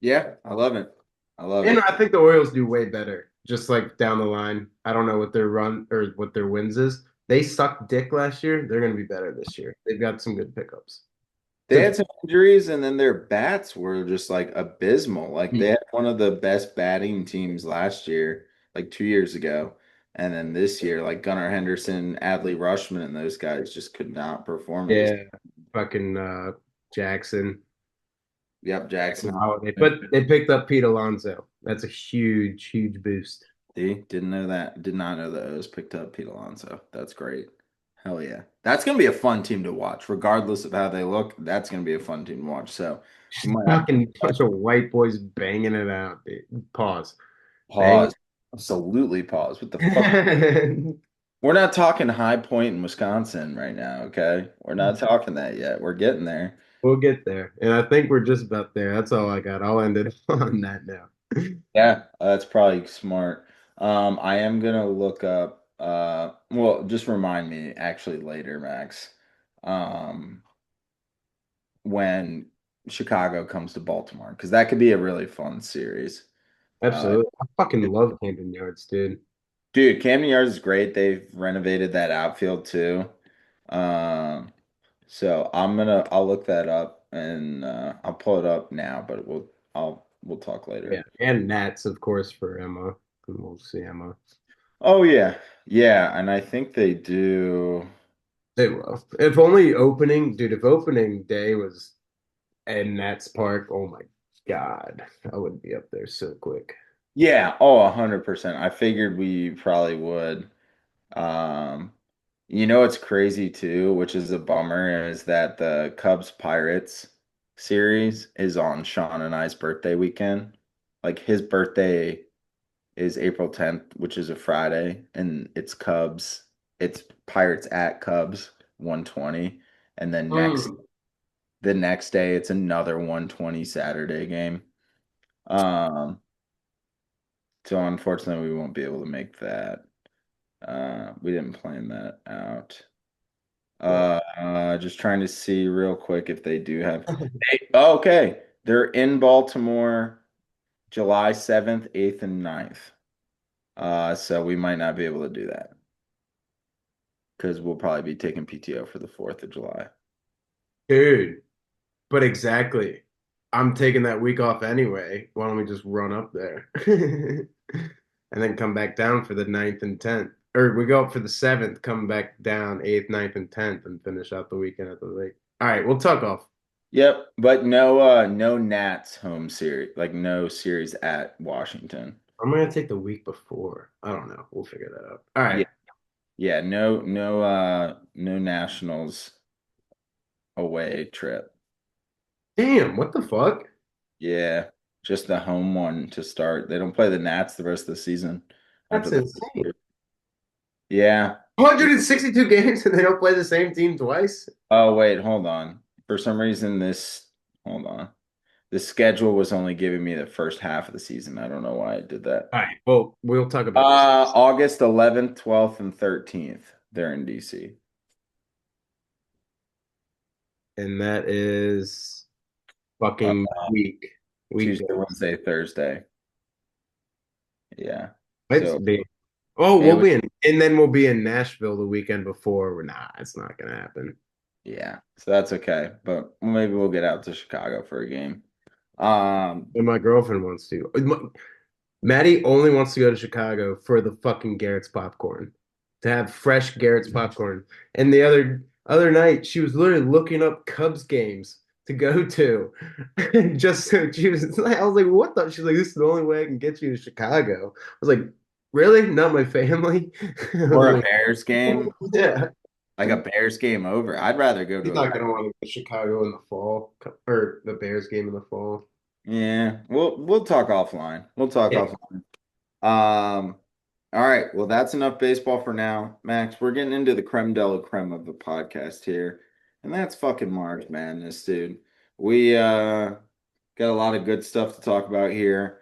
Yeah, I love it. I love And it. I think the Orioles do way better. Just like down the line. I don't know what their run or what their wins is. They sucked dick last year. They're gonna be better this year. They've got some good pickups. They Except had some injuries, and then their bats were just like abysmal. Like they had one of the best batting teams last year, like 2 years ago. And then this year, like Gunnar Henderson, Adley Rutschman, and those guys just could not perform. It was, yeah, fucking Jackson. yep, Jackson. But they picked up Pete Alonso. That's a huge, huge boost. See, didn't know that. Did not know that it was picked up Pete Alonso. That's great. Hell yeah. That's going to be a fun team to watch, regardless of how they look. That's going to be a fun team to watch. So we might have to Fucking bunch of white boys banging it out, dude. Pause. Bang. pause. Absolutely pause. What the fuck? We're not talking High Point in Wisconsin right now, okay? We're not talking that yet. We're getting there. We'll get there. And I think we're just about there. That's all I got. I'll end it on that now. Yeah, that's probably smart. I am gonna look up well, just remind me actually later, Max. Um, when Chicago comes to Baltimore, because that could be a really fun series. Uh, Absolutely. I fucking love Camden Yards, dude. dude, Camden Yards is great. They've renovated that outfield too. Um, so I'll look that up and I'll pull it up now, but we'll talk Yeah. later. And Nats, of course, for Emma. And we'll see Emma. Oh yeah. Yeah, and I think they do. They will. If only opening, dude, if opening day was in Nats Park, oh my God. I would be up there so quick. Yeah, oh, 100%. I figured we probably would. Um, it's crazy too, which is a bummer, is that the Cubs Pirates series is on Sean and I's birthday weekend. Like his birthday is April 10th, which is a Friday, and it's Cubs. It's Pirates at Cubs 120. And then Mm. the next day it's another 120 Saturday game. Um, so unfortunately we won't be able to make that. We didn't plan that out. Yeah. Just trying to see real quick if they do have. Oh, okay, they're in Baltimore July 7th, 8th, and 9th. So we might not be able to do that because we'll probably be taking PTO for the 4th of July. Dude, but exactly. I'm taking that week off anyway. Why don't we just run up there? And then come back down for the ninth and 10th. Or we go up for the 7th, come back down 8th, ninth, and 10th, and finish out the weekend at the lake. All right, we'll tuck off. Yep, but no Nats home series, like no series at Washington. I'm gonna take the week before. I don't know. We'll figure that out. All Yeah, right. yeah, no Nationals away trip. Damn, what the fuck? Yeah, just the home one to start. They don't play the Nats the rest of the season after That's the insane. Yeah. Yeah. 162 games and they don't play the same team twice? Oh, wait, hold on. For some reason hold on. The schedule was only giving me the first half of the season. I don't know why I did that. All right. Well, we'll talk about this. August 11th, 12th, and 13th. They're in DC. And that is fucking Tuesday, weekdays. Wednesday, Thursday. Yeah. Let's So be. Oh, it we'll would, be in, and then we'll be in Nashville the weekend before. Nah, it's not gonna happen. yeah. So that's okay. But maybe we'll get out to Chicago for a game. Um, And my girlfriend wants to. Maddie only wants to go to Chicago for the fucking Garrett's popcorn, to have fresh Garrett's popcorn. And the other night, she was literally looking up Cubs games to go to, just so she was. I was like, "What the?" She's like, "This is the only way I can get you to Chicago." I was like, "Really? Not my family?" I was or a like, Bears game, "Yeah." like a Bears game over. I'd rather go He's to a not gonna want to go to Chicago in the fall, or the Bears game in the fall. yeah. We'll talk offline. We'll talk Yeah. offline. All right. Well, that's enough baseball for now, Max. We're getting into the creme de la creme of the podcast here, and that's fucking March Madness, dude. We got a lot of good stuff to talk about here.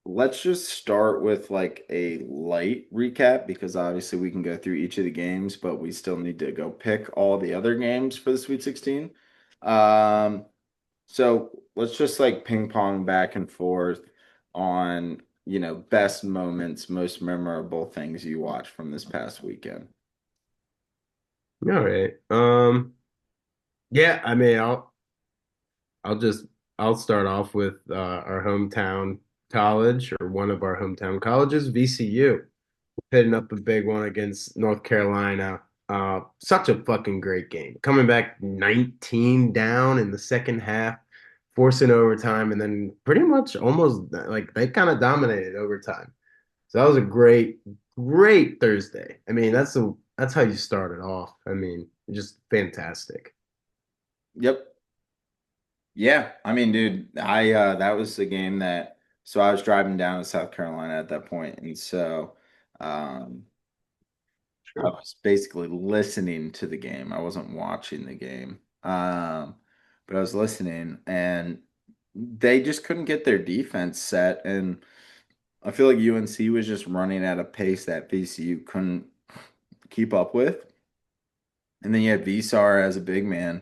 Let's just start with like a light recap because obviously we can go through each of the games, but we still need to go pick all the other games for the Sweet 16. Um, so let's just like ping pong back and forth on, best moments, most memorable things you watched from this past weekend. All right. Yeah. I mean, I'll just I'll start off with our hometown college, or one of our hometown colleges, VCU, hitting up a big one against North Carolina. Such a fucking great game. Coming back 19 down in the second half, forcing overtime, and then pretty much almost like they kind of dominated overtime. So that was a great Thursday. I mean, that's how you start it off. I mean, just fantastic. Yep. Yeah. I mean, dude, I that was the game that so I was driving down to South Carolina at that point, and so um I Sure. was basically listening to the game. I wasn't watching the game. But I was listening and they just couldn't get their defense set. And I feel like UNC was just running at a pace that VCU couldn't keep up with. And then you had VSAR as a big man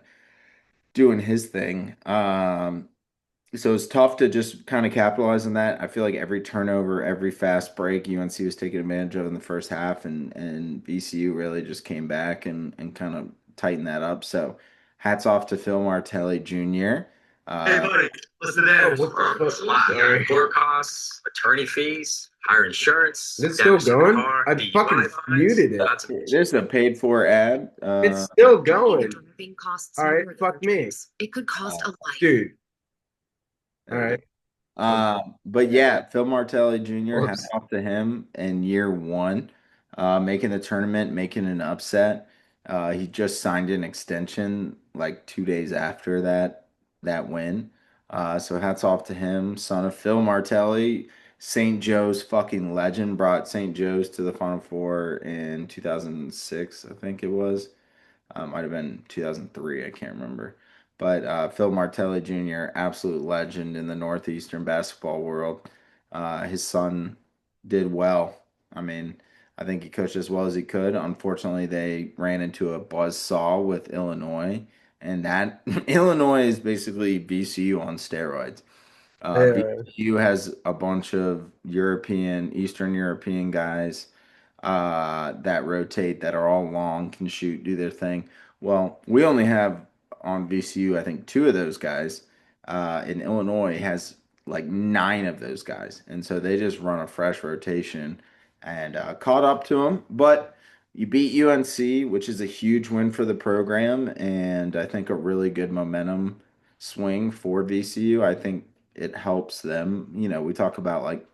doing his thing. So it's tough to just kind of capitalize on that. I feel like every turnover, every fast break, UNC was taking advantage of in the first half, and VCU really just came back and kind of tightened that up. So hats off to Phil Martelli Jr. Hey, Uh, buddy, listen to Oh, this. what the It's a lot. fuck? You got Sorry. court costs, attorney fees, higher insurance, Is it still damage to the going? car, I DUI fucking fines, muted it. not to mention. this is a paid for ad. It's still going. Driving costs All right, more than fuck me. drugs. It could cost a life. Dude. All There we go. right. I'll, But yeah, Phil Martelli Jr. had whoops. off to him in year one, making the tournament, making an upset. He just signed an extension like 2 days after that win. So hats off to him, son of Phil Martelli, St. Joe's fucking legend, brought St. Joe's to the Final Four in 2006, I think it was. Might have been 2003, I can't remember. But Phil Martelli Jr., absolute legend in the Northeastern basketball world. His son did well. I mean, I think he coached as well as he could. Unfortunately, they ran into a buzz saw with Illinois, and that Illinois is basically VCU on steroids. Yeah. VCU has a bunch of European, Eastern European guys that rotate that are all long, can shoot, do their thing. Well, we only have on VCU, I think, two of those guys. In Illinois has like nine of those guys, and so they just run a fresh rotation and caught up to them. But you beat UNC, which is a huge win for the program, and I think a really good momentum swing for VCU. I think it helps them. We talk about like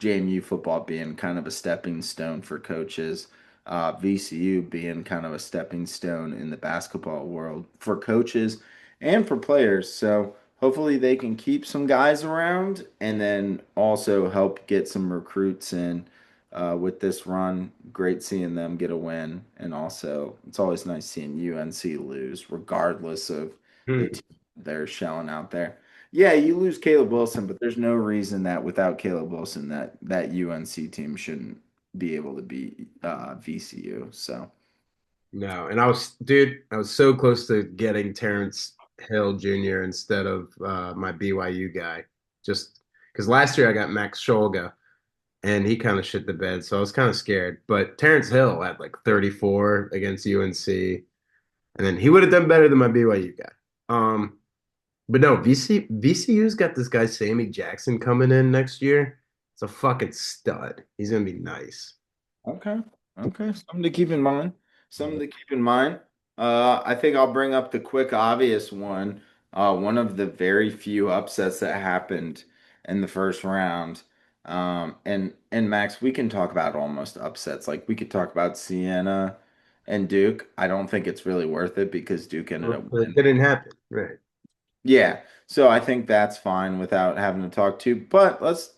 JMU football being kind of a stepping stone for coaches, VCU being kind of a stepping stone in the basketball world for coaches and for players. So hopefully they can keep some guys around and then also help get some recruits in with this run. Great seeing them get a win. And also, it's always nice seeing UNC lose, regardless of the Hmm. team they're shelling out there. Yeah, you lose Caleb Wilson, but there's no reason that without Caleb Wilson that UNC team shouldn't be able to beat VCU. So No, and I was, dude, I was so close to getting Terrence. Hill Jr. instead of my BYU guy, just because last year I got Max Scholga and he kind of shit the bed, so I was kind of scared. But Terrence Hill had like 34 against UNC, and then he would have done better than my BYU guy. But no, VCU's got this guy Sammy Jackson coming in next year. It's a fucking stud. He's gonna be nice. Okay. Okay. Something to keep in mind. Something to keep in mind. I think I'll bring up the quick, obvious one. One of the very few upsets that happened in the first round. And Max, we can talk about almost upsets. Like we could talk about Siena and Duke. I don't think it's really worth it because Duke ended up But it winning. didn't happen, right? Yeah, so I think that's fine without having to talk to. But let's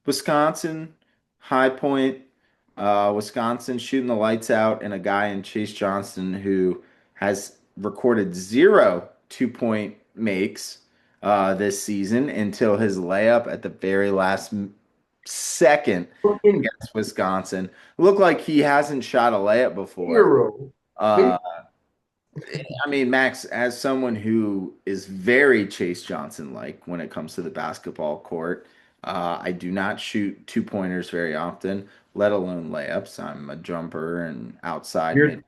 Wisconsin, High Point, Wisconsin shooting the lights out, and a guy in Chase Johnson who has recorded 0 2-point makes this season until his layup at the very last second Fucking against Wisconsin. Looked like he hasn't shot a layup before. hero. Uh, I mean, Max, as someone who is very Chase Johnson like when it comes to the basketball court, I do not shoot 2-pointers very often, let alone layups. I'm a jumper and outside mid.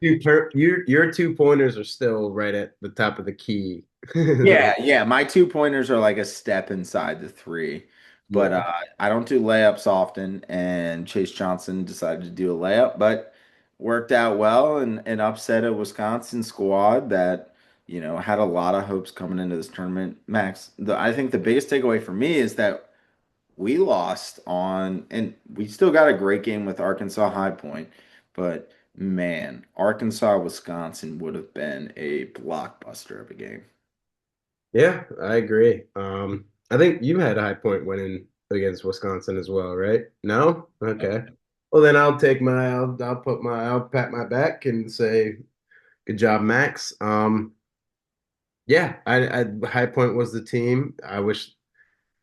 Your 2 pointers are still right at the top of the key. Yeah, yeah. My 2-pointers are like a step inside the three, but Yeah. I don't do layups often. And Chase Johnson decided to do a layup, but worked out well and upset a Wisconsin squad that had a lot of hopes coming into this tournament. Max, I think the biggest takeaway for me is that we lost on, and we still got a great game with Arkansas High Point, but man, Arkansas Wisconsin would have been a blockbuster of a game. Yeah, I agree. I think you had a High Point winning against Wisconsin as well, right? No? Okay. Well, then I'll pat my back and say good job, Max. Yeah, High Point was the team. I wish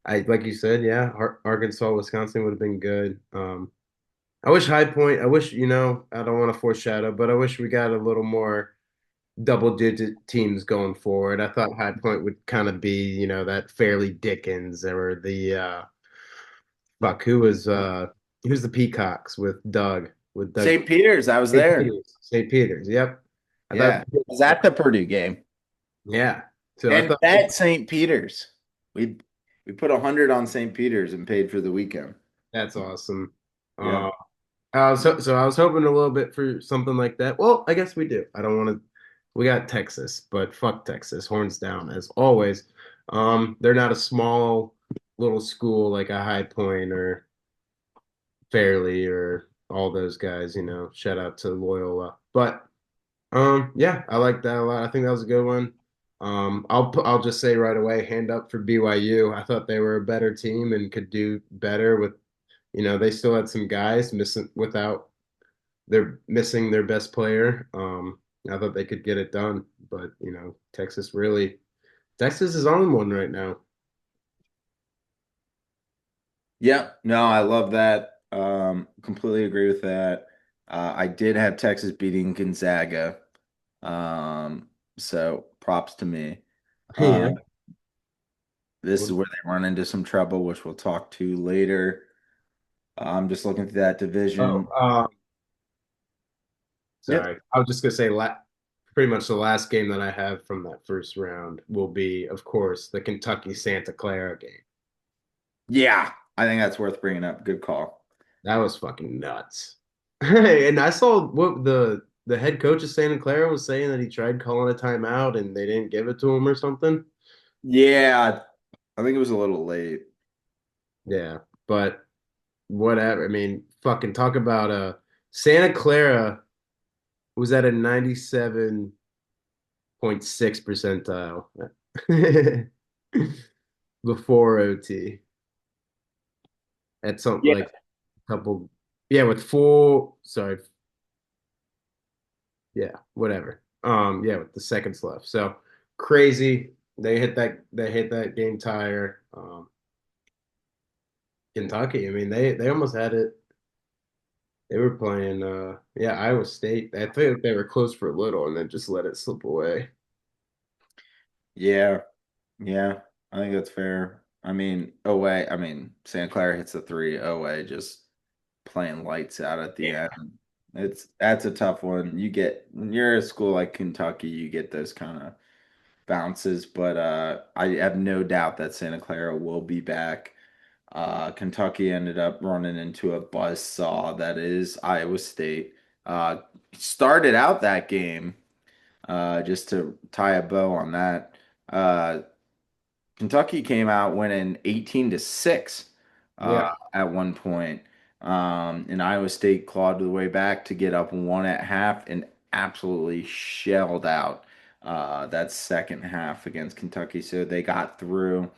like you said, yeah, Arkansas, Wisconsin would have been good. I wish High Point. I wish I don't want to foreshadow, but I wish we got a little more double-digit teams going forward. I thought High Point would kind of be, that Fairleigh Dickens or the fuck who's the Peacocks with Doug St. Peter's, I was St. there. Peters. St. Peters. Yep. I thought Yeah. I was at the Purdue game. yeah. So I And thought at St. Peter's. We we put 100 on St. Peter's and paid for the weekend. that's awesome. Yeah. Uh, so I was hoping a little bit for something like that. Well, I guess we do. I don't want to. We got Texas, but fuck Texas, horns down as always. They're not a small little school like a High Point or Fairleigh or all those guys. Shout out to Loyola. But yeah, I like that a lot. I think that was a good one. I'll just say right away, hand up for BYU. I thought they were a better team and could do better with. They still had some guys they're missing their best player. I thought they could get it done, but Texas is on one right now. Yeah. No, I love that. Completely agree with that. I did have Texas beating Gonzaga. So props to me. Yeah. Um, this is where they run into some trouble, which we'll talk to later. I'm just looking through that Oh, division. Yep. sorry. I was just gonna say pretty much the last game that I have from that first round will be, of course, the Kentucky Santa Clara game. Yeah. I think that's worth bringing up. Good call. That was fucking nuts. And I saw what the head coach of Santa Clara was saying that he tried calling a timeout and they didn't give it to him or something. Yeah. I think it was a little late. Yeah, but whatever. I mean, fucking talk about Santa Clara was at a 97.6 percentile before OT at something like a couple, yeah, with full, sorry, yeah, whatever. Yeah, with the seconds left. So crazy. They hit that game tire. Kentucky, I mean, they almost had it. They were playing yeah, Iowa State. I think they were close for a little and then just let it slip away. Yeah, yeah, I think that's fair. I mean, away, I mean, Santa Clara hits the three, away, just playing lights out at the Yeah. end. That's a tough one. When you're at a school like Kentucky, you get those kind of bounces, but I have no doubt that Santa Clara will be back. Kentucky ended up running into a buzzsaw that is Iowa State. Uh, Started out that game, just to tie a bow on that. Uh, Kentucky came out winning 18-6 Yeah. at one point. And Iowa State clawed their way back to get up one at half and absolutely shelled out that second half against Kentucky. So they got through.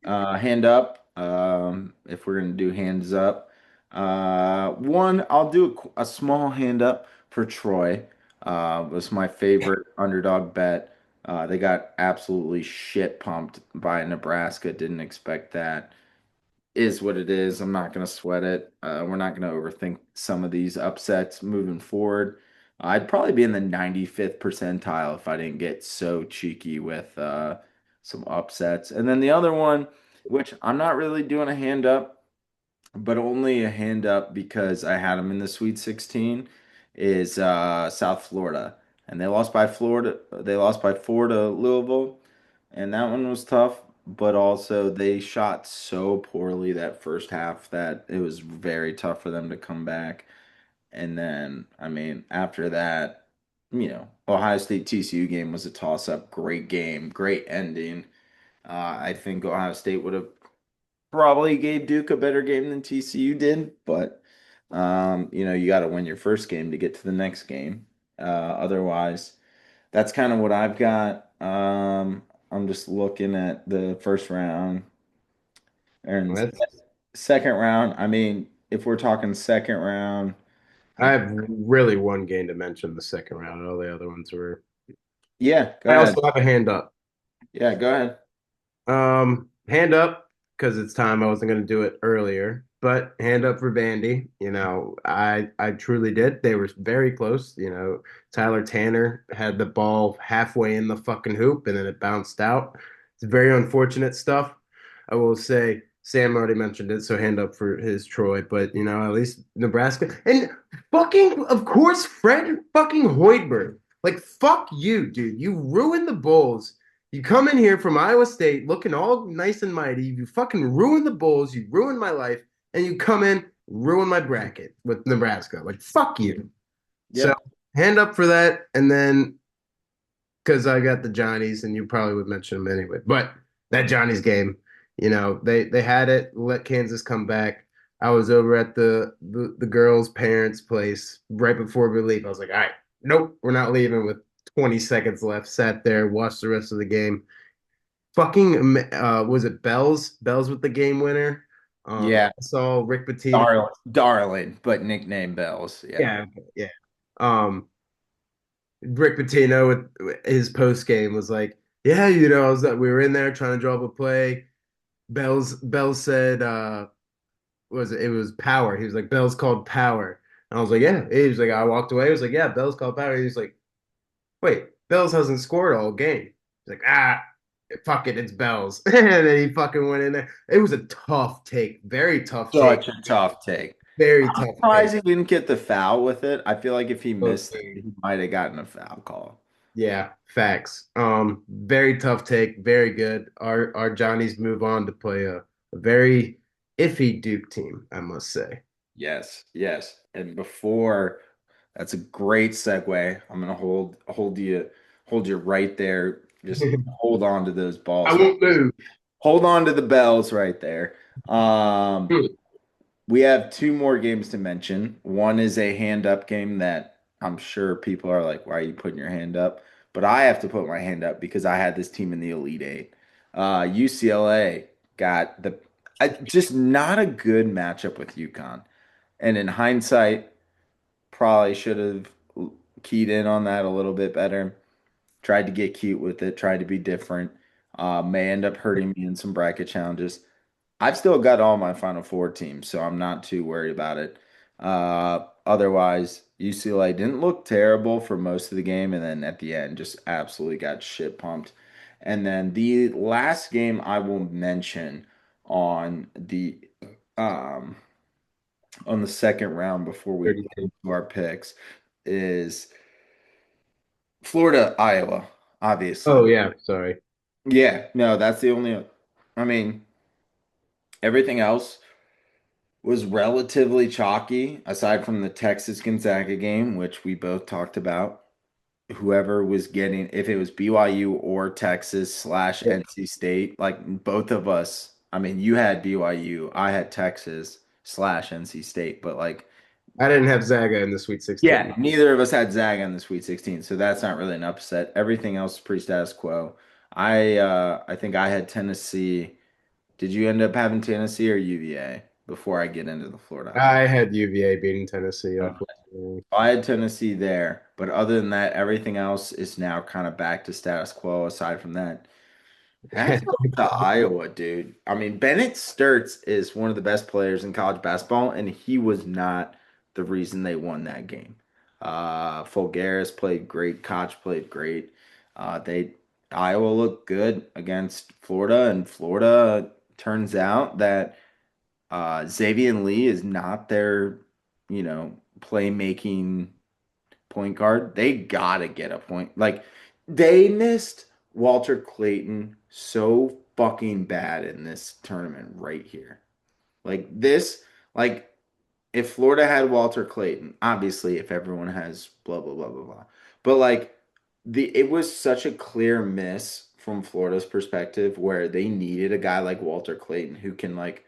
Hand up. If we're gonna do hands up, one I'll do a small hand up for Troy. Was my favorite underdog bet. They got absolutely shit pumped by Nebraska. Didn't expect that. Is what it is. I'm not gonna sweat it. We're not gonna overthink some of these upsets moving forward. I'd probably be in the 95th percentile if I didn't get so cheeky with some upsets. And then the other one, which I'm not really doing a hand up, but only a hand up because I had them in the Sweet 16, is South Florida. And they lost by Florida. They lost by 4 to Louisville, and that one was tough. But also, they shot so poorly that first half that it was very tough for them to come back. And then, I mean, after that, Ohio State TCU game was a toss up. Great game, great ending. I think Ohio State would have probably gave Duke a better game than TCU did, but you got to win your first game to get to the next game. Otherwise, that's kind of what I've got. I'm just looking at the first round and That's second round. I mean, if we're talking second round, I I have really one game to mention the second round. All the other ones were. yeah, go I ahead. also have a hand up. Yeah, go ahead. Hand up because it's time. I wasn't going to do it earlier, but hand up for Vandy. I truly did. They were very close. Tyler Tanner had the ball halfway in the fucking hoop and then it bounced out. It's very unfortunate stuff. I will say Sam already mentioned it, so hand up for his Troy. But at least Nebraska and fucking, of course, Fred fucking Hoiberg. Like fuck you, dude. You ruined the Bulls. You come in here from Iowa State looking all nice and mighty. You fucking ruin the Bulls. You ruin my life. And you come in, ruin my bracket with Nebraska. Like, fuck you. So, Yep. hand up for that. And then, because I got the Johnnies, and you probably would mention them anyway. But that Johnnies game, they had it, let Kansas come back. I was over at the girls' parents' place right before we leave. I was like, all right, nope, we're not leaving with 20 seconds left. Sat there, watched the rest of the game. Fucking was it Bells? Bells with the game winner. Yeah. I saw Rick Pitino. Darling, but nickname Bells. Yeah. Yeah, yeah. Um, Rick Pitino with his post game was like, yeah, I was that we were in there trying to draw up a play. Bells said, was it? It was power. He was like, Bells called power. And I was like, yeah. He was like, I walked away. He was like, yeah, Bells called power. He was like, wait, Bells hasn't scored all game. He's like, fuck it, it's Bells. And then he fucking went in there. It was a tough take, very tough take, Such a tough take. very tough take. Surprised he didn't get the foul with it. I feel like if he Post missed it, game. he might have gotten a foul call. Yeah, facts. Very tough take, very good. Our Johnnies move on to play a very iffy Duke team, I must say. Yes, yes. And before that's a great segue. I'm gonna hold you right there. Just hold on to those I balls. won't move. Hold on to the bells right there. We have two more games to mention. One is a hand up game that I'm sure people are like, why are you putting your hand up? But I have to put my hand up because I had this team in the Elite Eight. UCLA got just not a good matchup with UConn. And in hindsight, probably should have keyed in on that a little bit better. Tried to get cute with it, tried to be different. May end up hurting me in some bracket challenges. I've still got all my Final Four teams, so I'm not too worried about it. Otherwise, UCLA didn't look terrible for most of the game, and then at the end, just absolutely got shit pumped. And then the last game I will mention on the um second round before we 30 get into our picks is Florida, Iowa, obviously. Oh yeah, sorry. Yeah, no, that's the only. I mean, everything else was relatively chalky, aside from the Texas Gonzaga game, which we both talked about. Whoever was getting, if it was BYU or Texas slash Yeah. NC State, like both of us, I mean, you had BYU, I had Texas slash NC State, but like, I didn't have Zaga in the Sweet yeah, 16. neither of us had Zaga in the Sweet 16, so that's not really an upset. Everything else is pretty status quo. I think I had Tennessee. Did you end up having Tennessee or UVA before I get into the Florida? I had UVA beating Tennessee, Okay. unfortunately. I had Tennessee there, but other than that, everything else is now kind of back to status quo. Aside from that, hats off to Iowa, dude. I mean, Bennett Sturts is one of the best players in college basketball, and he was not the reason they won that game. Fulgaris played great. Koch played great. They Iowa looked good against Florida, and Florida turns out that Xavier Lee is not their, playmaking point guard. They gotta get a point. Like they missed Walter Clayton so fucking bad in this tournament right here. Like this, like if Florida had Walter Clayton, obviously if everyone has blah blah blah blah blah. But like it was such a clear miss from Florida's perspective where they needed a guy like Walter Clayton who can like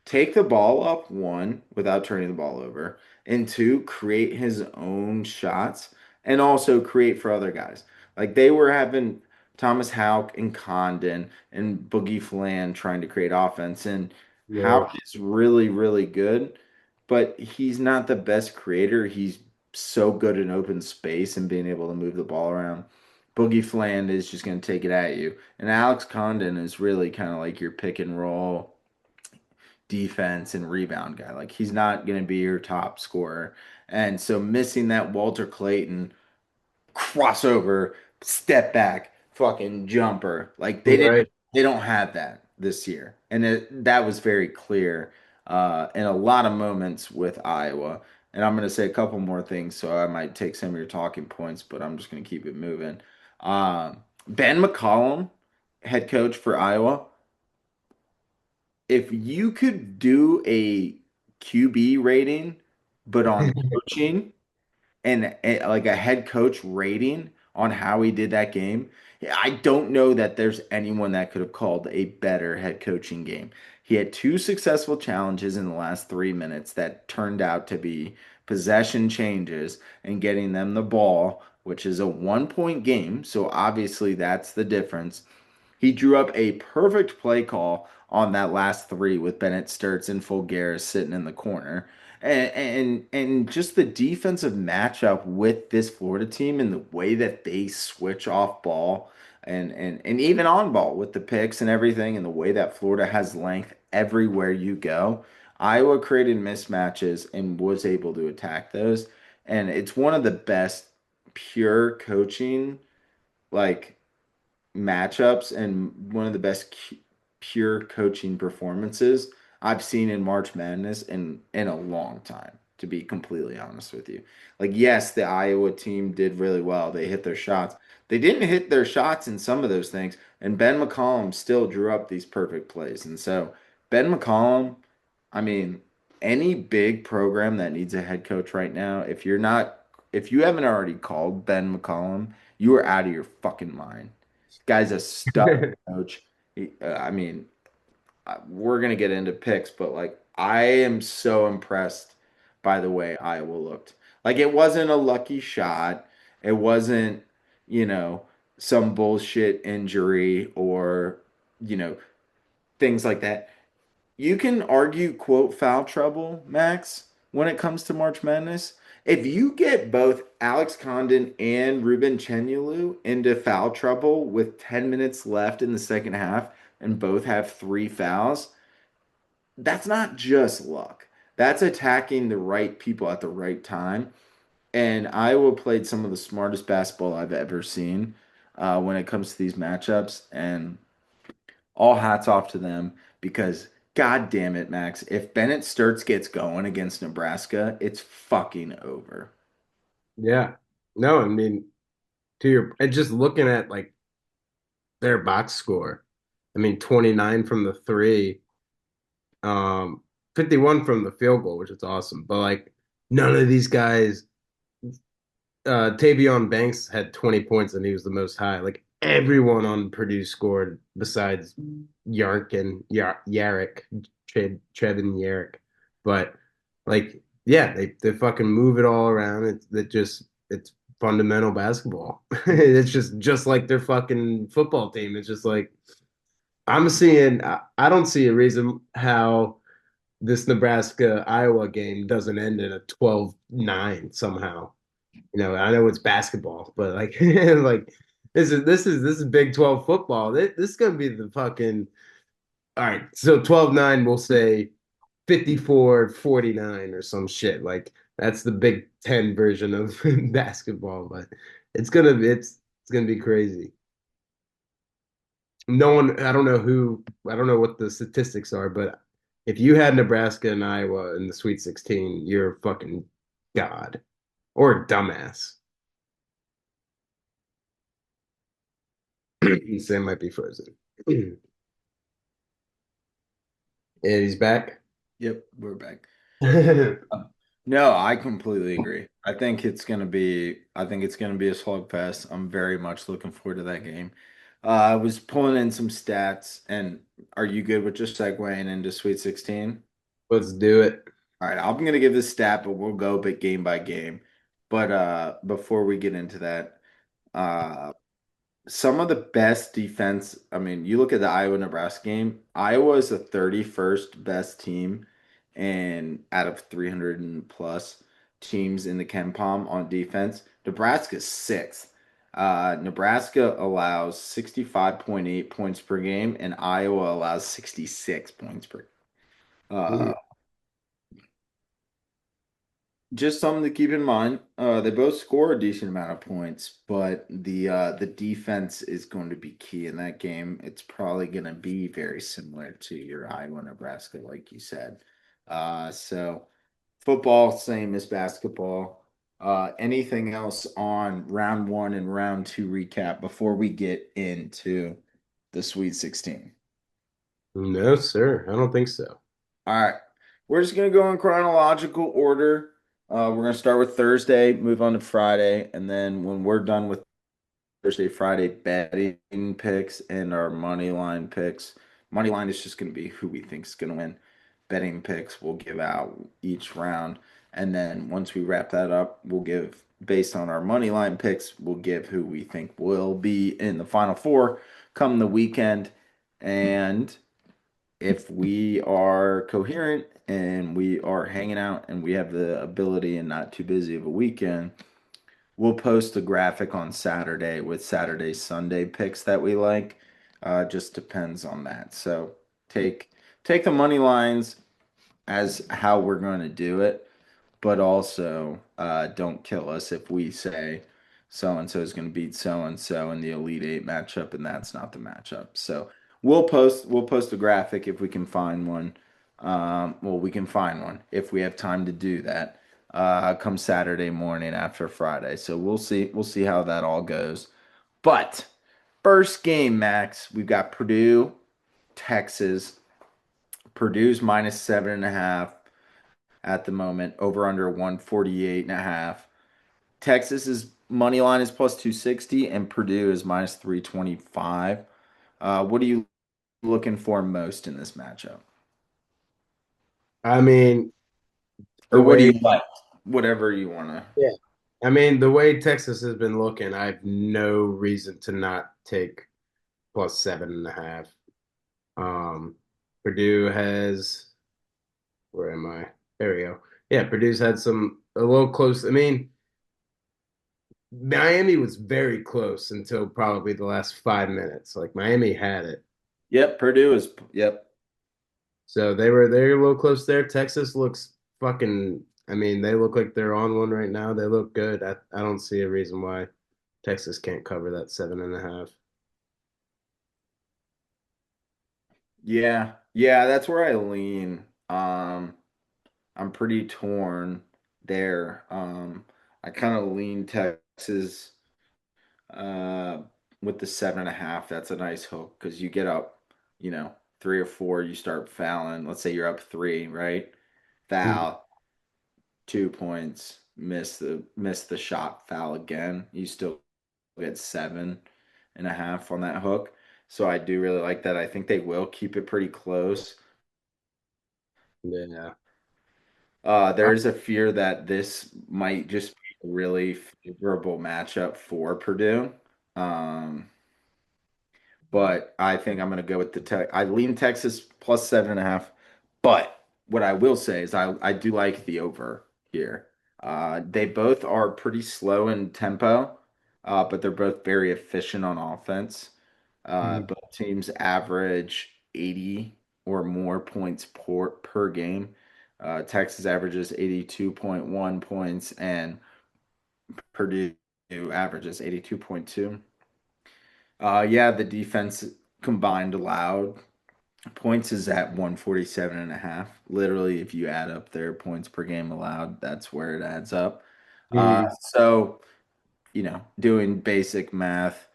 take the ball up, one, without turning the ball over, and two, create his own shots and also create for other guys. Like they were having Thomas Houck and Condon and Boogie Flan trying to create offense, and Yeah. Houck is really, really good, but he's not the best creator. He's so good in open space and being able to move the ball around. Boogie Flan is just going to take it at you. And Alex Condon is really kind of like your pick and roll defense and rebound guy. Like he's not going to be your top scorer. And so missing that Walter Clayton crossover, step back, fucking jumper. Like Right. they don't have that this year. And that was very clear in a lot of moments with Iowa. And I'm going to say a couple more things, so I might take some of your talking points, but I'm just going to keep it moving. Ben McCollum, head coach for Iowa, if you could do a QB rating, but on coaching and like a head coach rating on how he did that game, I don't know that there's anyone that could have called a better head coaching game. He had two successful challenges in the last 3 minutes that turned out to be possession changes and getting them the ball, which is a 1 point game. So obviously that's the difference. He drew up a perfect play call on that last three with Bennett Sturts and Fulgaris sitting in the corner. And just the defensive matchup with this Florida team and the way that they switch off ball and even on ball with the picks and everything and the way that Florida has length everywhere you go. Iowa created mismatches and was able to attack those. And it's one of the best pure coaching like matchups and one of the best pure coaching performances I've seen in March Madness in a long time, to be completely honest with you. Like, yes, the Iowa team did really well. They hit their shots. They didn't hit their shots in some of those things, and Ben McCollum still drew up these perfect plays. And so, Ben McCollum, I mean, any big program that needs a head coach right now, if you haven't already called Ben McCollum, you are out of your fucking mind. Guy's a stud coach. I mean, we're gonna get into picks, but like I am so impressed by the way Iowa looked. Like it wasn't a lucky shot. It wasn't, you know, some bullshit injury or, you know, things like that. You can argue, quote, foul trouble, Max, when it comes to March Madness. If you get both Alex Condon and Ruben Chenyulu into foul trouble with 10 minutes left in the second half and both have three fouls, that's not just luck. That's attacking the right people at the right time. And Iowa played some of the smartest basketball I've ever seen. when it comes to these matchups, and all hats off to them because God damn it, Max, if Bennett Sturts gets going against Nebraska, it's fucking over. Yeah. No, I mean, to your and just looking at like their box score, I mean, 29 from the three, um, 51 from the field goal, which is awesome. But like none of these guys, Tavion Banks had 20 points and he was the most high. Like everyone on Purdue scored besides Yark and Yarrick, Trevin Yarrick. But like, yeah, they fucking move it all around. It's fundamental basketball. It's just like their fucking football team. It's just like I don't see a reason how this Nebraska Iowa game doesn't end in a 12-9 somehow. I know it's basketball, but like like this is Big 12 football. This is gonna be the fucking all right. So 12-9, we'll say 54-49 or some shit. Like that's the Big 10 version of basketball, but it's gonna be crazy. No one, I don't know what the statistics are, but if you had Nebraska and Iowa in the Sweet 16, you're a fucking god or a dumbass. Sam might be frozen. And he's back. Yep, we're back. Yeah, No, I completely agree. I think it's gonna be a slugfest. I'm very much looking forward to that game. I was pulling in some stats, and are you good with just segueing into Sweet 16? let's do it. All right, I'm gonna give this stat, but we'll go bit game by game. But before we get into that, uh, some of the best defense. I mean, you look at the Iowa Nebraska game. Iowa is the 31st best team, and out of 300 and plus teams in the Ken Palm on defense, Nebraska's sixth. Nebraska allows 65.8 points per game, and Iowa allows 66 points per. Uh, just something to keep in mind. They both score a decent amount of points, but the defense is going to be key in that game. It's probably going to be very similar to your Iowa Nebraska, like you said. So football, same as basketball. Anything else on round one and round two recap before we get into the Sweet 16? No, sir. I don't think so. All right. We're just going to go in chronological order. We're going to start with Thursday, move on to Friday, and then when we're done with Thursday, Friday betting picks and our money line picks, money line is just going to be who we think is going to win. Betting picks we'll give out each round. And then once we wrap that up, we'll give, based on our money line picks, we'll give who we think will be in the final four come the weekend. And if we are coherent and we are hanging out and we have the ability and not too busy of a weekend, we'll post a graphic on Saturday with Saturday, Sunday picks that we like. Just depends on that. So take take the money lines as how we're going to do it, but also don't kill us if we say so and so is going to beat so and so in the Elite Eight matchup, and that's not the matchup. So we'll post a graphic if we can find one. Well, we can find one if we have time to do that. Come Saturday morning after Friday. So we'll see how that all goes. But first game, Max, we've got Purdue, Texas. Purdue's minus 7.5 at the moment, over under 148 and a half. Texas's money line is plus 260 and Purdue is minus 325. What are you looking for most in this matchup? I mean, Or the what do way you like? Whatever you want to. yeah, I mean, the way Texas has been looking, I have no reason to not take plus 7.5. Um, Purdue has where am I? There we go. Yeah, Purdue's had a little close. I mean, Miami was very close until probably the last 5 minutes. Like Miami had it. Yep, Purdue is. Yep. So they're a little close there. Texas looks fucking I mean, they look like they're on one right now. They look good. I don't see a reason why. Texas can't cover that 7.5. Yeah, that's where I lean. I'm pretty torn there. I kind of lean Texas uh, with the 7.5. That's a nice hook because you get up, 3 or 4, you start fouling. Let's say you're up 3, right? Foul, 2 points, miss the shot, foul again. You still get 7.5 on that hook. So I do really like that. I think they will keep it pretty close. Yeah. There is a fear that this might just be a really favorable matchup for Purdue. Um, but I think I'm going to go with the Tech. I lean Texas plus 7.5. But what I will say is I do like the over here. They both are pretty slow in tempo, but they're both very efficient on offense. Both teams average 80 or more points per game. Texas averages 82.1 points, and Purdue averages 82.2. Yeah, the defense combined allowed points is at 147.5. Literally, if you add up their points per game allowed, that's where it adds up. So, doing basic math,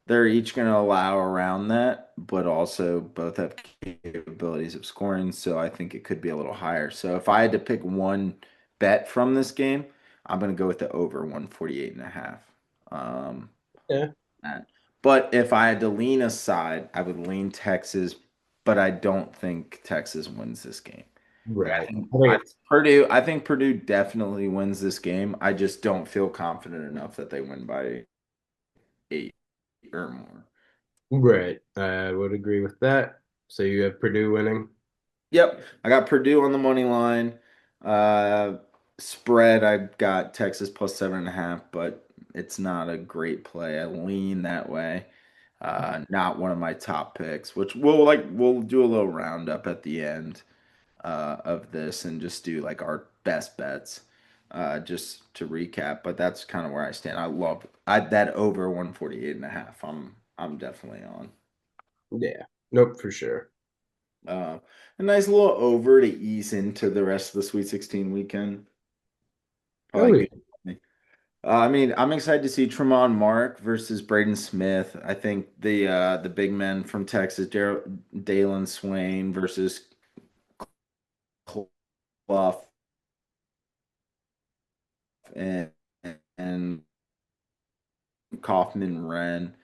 they're each going to allow around that, but also both have capabilities of scoring. So I think it could be a little higher. So if I had to pick one bet from this game, I'm going to go with the over 148.5. Yeah. That. But if I had to lean aside, I would lean Texas, but I don't think Texas wins this game. Right. I think Purdue definitely wins this game. I just don't feel confident enough that they win by 8 or more. Right. I would agree with that. So you have Purdue winning? Yep, I got Purdue on the money line. Uh, Spread, I got Texas plus 7.5, but it's not a great play. I lean that way. Not one of my top picks, which we'll do a little roundup at the end of this and just do like our best bets. Just to recap, but that's kind of where I stand. I that over 148.5. I'm definitely on. Yeah. Nope, for sure. Uh, a nice little over to ease into the rest of the Sweet 16 weekend. Oh, Probably yeah. good. I mean, I'm excited to see Tremont Mark versus Braden Smith. I think the big men from Texas, Dalen Swain versus Clough and and Kaufman Wren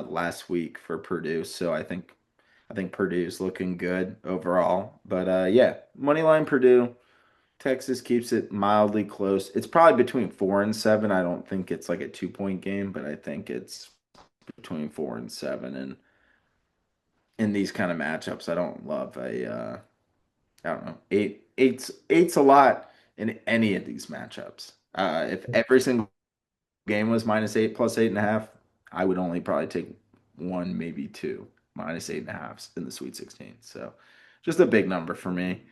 last week for Purdue. So I think Purdue's looking good overall. But yeah, money line Purdue. Texas keeps it mildly close. It's probably between 4 and 7. I don't think it's like a 2 point game, but I think it's between 4 and 7. And in these kind of matchups, I don't love I don't know, eight's a lot in any of these matchups. If every single game was -8 plus 8.5, I would only probably take one, maybe two -8.5s in the Sweet 16. So just a big number for me.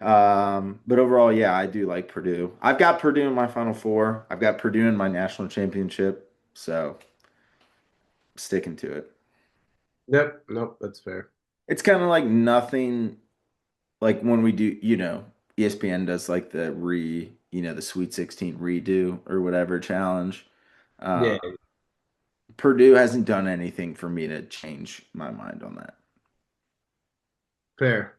But overall, yeah, I do like Purdue. I've got Purdue in my Final Four. I've got Purdue in my national championship. So sticking to it. Yep. Nope, that's fair. It's kind of like nothing like when we do, ESPN does like the Sweet 16 redo or whatever challenge. Uh, Yeah, Purdue hasn't done anything for me to change my mind on that. fair.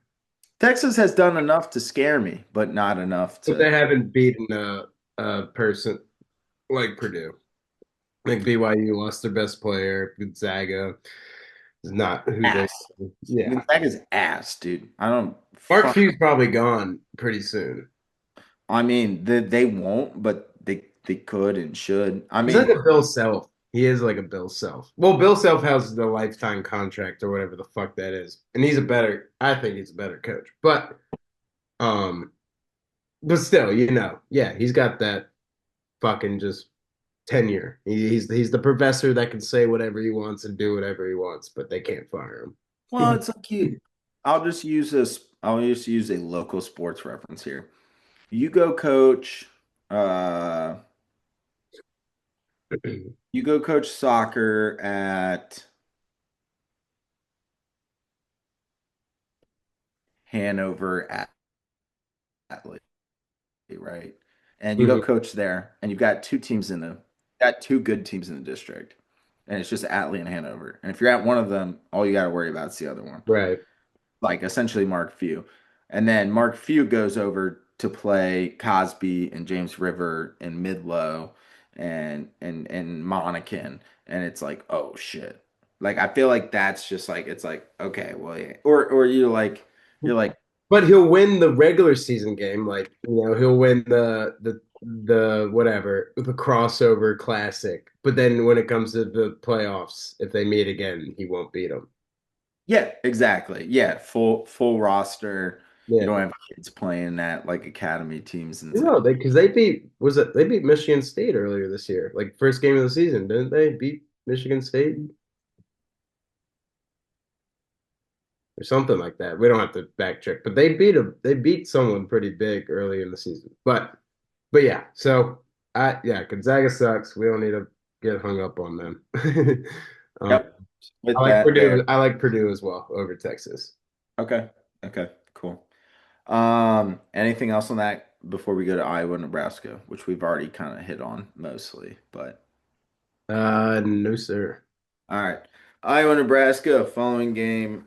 Texas has done enough to scare me, but not enough But to. they haven't beaten a person like Purdue. Like BYU lost their best player. Gonzaga is not who they. Ass. Yeah. Gonzaga's ass, dude. I don't. Mark Few's probably gone pretty soon. I mean, they won't, but they could and should. I He's like mean, a Bill Self. He is like a Bill Self. Well, Bill Self has the lifetime contract or whatever the fuck that is, and I think he's a better coach. Um, but still, yeah, he's got that fucking just tenure. He's the professor that can say whatever he wants and do whatever he wants, but they can't fire well, him. it's like you. I'll just use this. I'll just use a local sports reference here. You go coach. Uh, You go coach soccer at Hanover Athlete, right? And you go Mhm. coach there, and you've got two good teams in the district, and it's just Atlee and Hanover. And if you're at one of them, all you got to worry about is the other one. Right. Like essentially Mark Few. And then Mark Few goes over to play Cosby and James River and Midlow and Monacan. And it's like, oh shit. Like I feel like that's just like it's like, okay, well yeah. Or you're like, But he'll win the regular season game, like he'll win the whatever the crossover classic. But then when it comes to the playoffs, if they meet again, he won't beat them. yeah, exactly. Yeah, full roster. You don't Yeah, have kids playing at like academy teams and stuff. no, they beat Michigan State earlier this year, like first game of the season, didn't they? Beat Michigan State or something like that. We don't have to backtrack, but they beat someone pretty big early in the season. But yeah, so Gonzaga sucks. We don't need to get hung up on them. um, Yep. With that there. I like Purdue as well over Texas. Okay. Okay. Cool. Anything else on that before we go to Iowa, Nebraska, which we've already kind of hit on mostly, but No, sir. all right. Iowa, Nebraska, following game.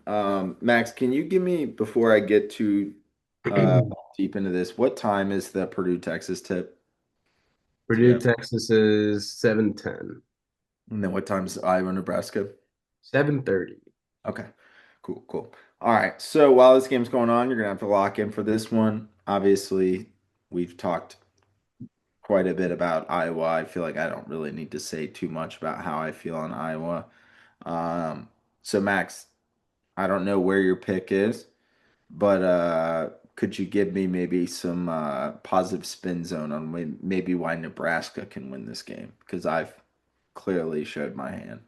Max, can you give me before I get too uh deep into this, what time is the Purdue Texas Purdue, tip? Texas is 7:10. And then what time is Iowa, Nebraska? 7:30. Okay. Cool, cool. All right. So while this game's going on, you're gonna have to lock in for this one. Obviously, we've talked quite a bit about Iowa. I feel like I don't really need to say too much about how I feel on Iowa. Um, so Max, I don't know where your pick is, but could you give me maybe some positive spin zone on maybe why Nebraska can win this game? Because I've clearly showed my hand.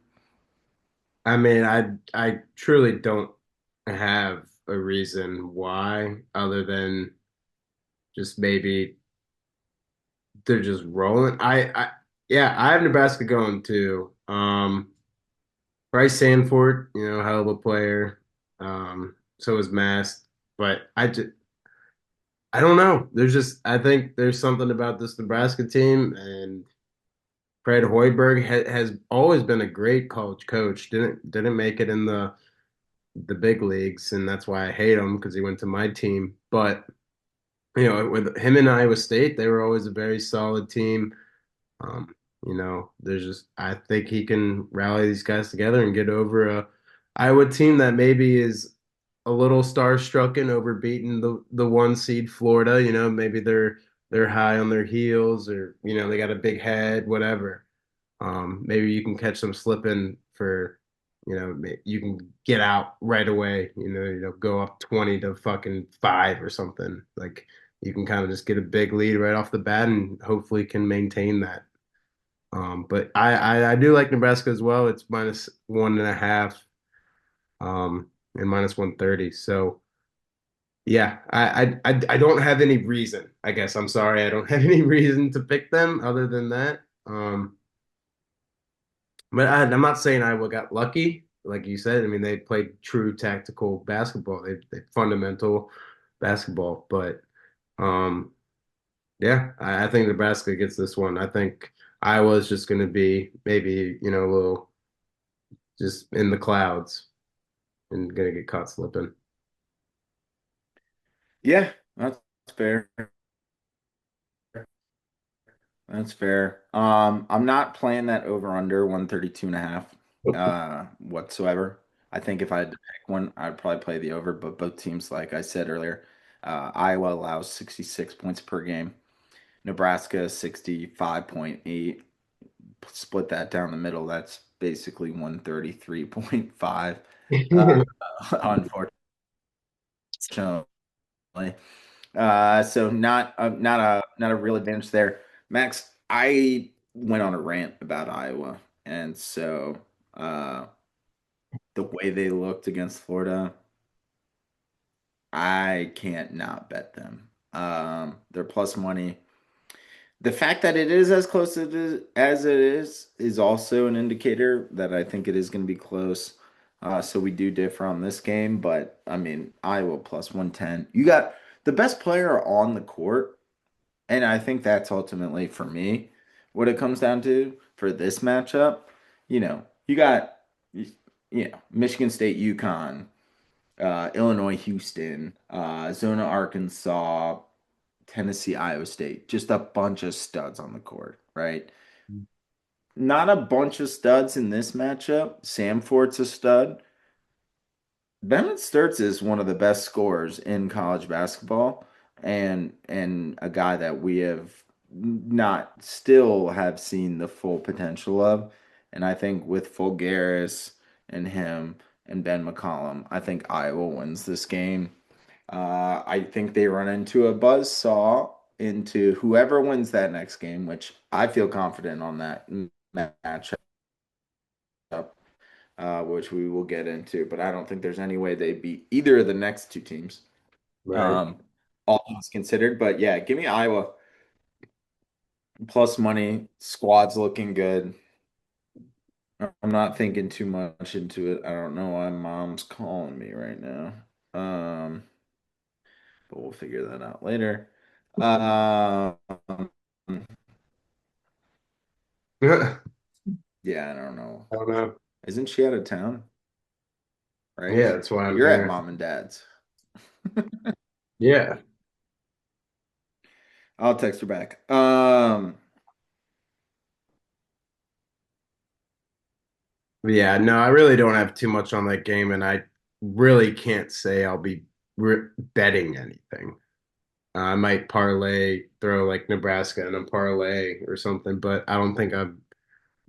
I mean, I truly don't have a reason why other than just maybe they're just rolling. Yeah, I have Nebraska going too. Bryce Sanford, hell of a player. So is Mast, but I don't know. I think there's something about this Nebraska team, and Fred Hoiberg has always been a great college coach. Didn't make it in the big leagues, and that's why I hate him because he went to my team. But with him and Iowa State, they were always a very solid team. Um, there's just I think he can rally these guys together and get over a Iowa team that maybe is a little star-strucken over beating the one seed Florida. Maybe they're high on their heels or they got a big head, whatever. Maybe you can catch them slipping for you can get out right away. Go up 20 to fucking 5 or something. Like you can kind of just get a big lead right off the bat and hopefully can maintain that. But I do like Nebraska as well. It's -1.5, and -130. So yeah, I don't have any reason. I guess I'm sorry. I don't have any reason to pick them other than that. But I'm not saying Iowa got lucky, like you said. I mean, they played true tactical basketball. They fundamental basketball. But um, yeah, I think Nebraska gets this one. I think Iowa's just going to be maybe a little just in the clouds and going to get caught slipping. Yeah, that's fair. That's fair. I'm not playing that over under 132.5 whatsoever. I think if I had to pick one, I'd probably play the over, but both teams, like I said earlier, Iowa allows 66 points per game. Nebraska 65.8. Split that down the middle, that's basically 133.5. Uh, unfortunately. So not a real advantage there. Max, I went on a rant about Iowa, and so the way they looked against Florida, I can't not bet them. They're plus money. The fact that it is as close as it is also an indicator that I think it is going to be close. So we do differ on this game, but I mean, Iowa plus 110. You got the best player on the court, and I think that's ultimately for me what it comes down to for this matchup. You got Michigan State, UConn, Illinois, Houston, Zona, Arkansas, Tennessee, Iowa State. Just a bunch of studs on the court, right? Not a bunch of studs in this matchup. Sam Fort's a stud. Bennett Sturts is one of the best scorers in college basketball, and a guy that we have not still have seen the full potential of. And I think with Fulgaris and him and Ben McCollum, I think Iowa wins this game. I think they run into a buzz saw into whoever wins that next game, which I feel confident on that matchup, which we will get into. But I don't think there's any way they beat either of the next two teams, Right. um, all things considered. But yeah, give me Iowa plus money. Squad's looking good. I'm not thinking too much into it. I don't know why mom's calling me right now. But we'll figure that out later. Um, I yeah, I don't know. don't know. Isn't she out of town? Right? Yeah, that's why I'm You're at here. mom and dad's. Yeah. I'll text her back. Yeah, no, I really don't have too much on that game, and I really can't say I'll be betting anything. I might parlay, throw like Nebraska in a parlay or something, but I don't think I'm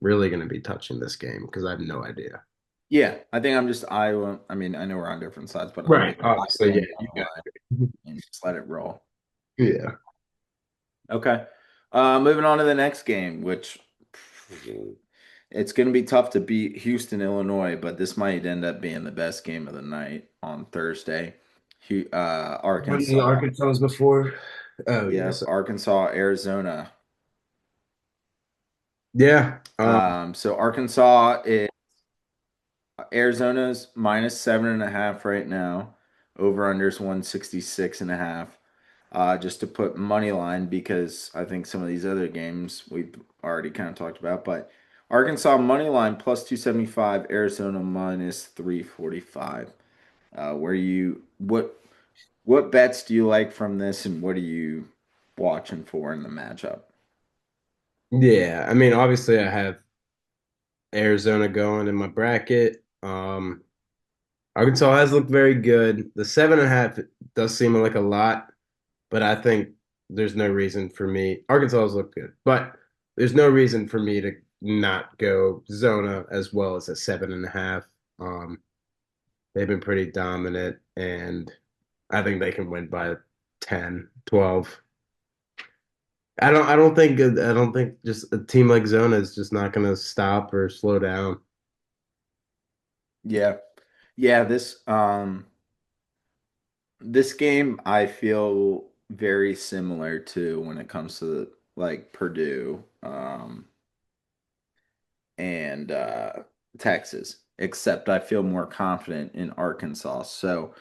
really going to be touching this game because I have no idea. Yeah, I think I'm just Iowa. I mean, I know we're on different sides, but I'm Right. just Obviously, Iowa yeah, you got and just let it roll. yeah. Okay. Moving on to the next game, which it's going to be tough to beat Houston, Illinois, but this might end up being the best game of the night on Thursday. When the Arkansas. Arkansas was before. Oh Yep, yes. Arkansas, Arizona. Yeah. So Arkansas is Arizona's minus 7.5 right now. Over unders 166.5. Just to put money line because I think some of these other games we've already kind of talked about, but Arkansas money line plus 275, Arizona minus 345. Where you what bets do you like from this, and what are you watching for in the matchup? Yeah. I mean, obviously, I have Arizona going in my bracket. Arkansas has looked very good. The 7.5 does seem like a lot, but I think there's no reason for me. Arkansas has looked good, but there's no reason for me to not go Zona as well as a 7.5. Um, they've been pretty dominant, and I think they can win by 10, 12. I don't think just a team like Zona is just not going to stop or slow down. Yeah. Yeah, this game I feel very similar to when it comes to like Purdue and Texas, except I feel more confident in Arkansas. So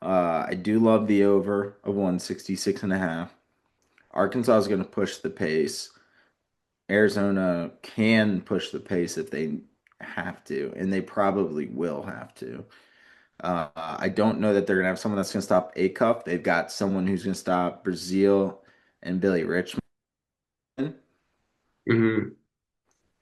I do love the over of 166.5. Arkansas is going to push the pace. Arizona can push the pace if they have to, and they probably will have to. I don't know that they're going to have someone that's going to stop Acuff. They've got someone who's going to stop Brazil and Billy Richmond Hmm.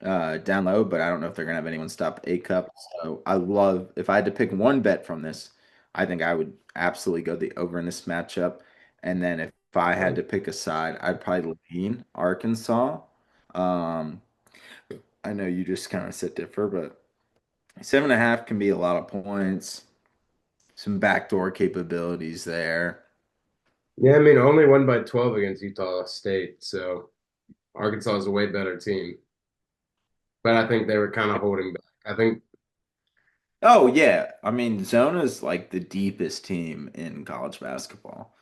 down low, but I don't know if they're going to have anyone stop Acuff. So I love, if I had to pick one bet from this, I think I would absolutely go the over in this matchup. And then if I had to pick a side, I'd probably lean Arkansas. Um, I know you just kind of sit differ, but 7.5 can be a lot of points. Some backdoor capabilities there. Yeah, I mean, only won by 12 against Utah State, so Arkansas is a way better team. But I think they were kind of holding back. I think, Oh yeah, I mean Zona's like the deepest team in college basketball.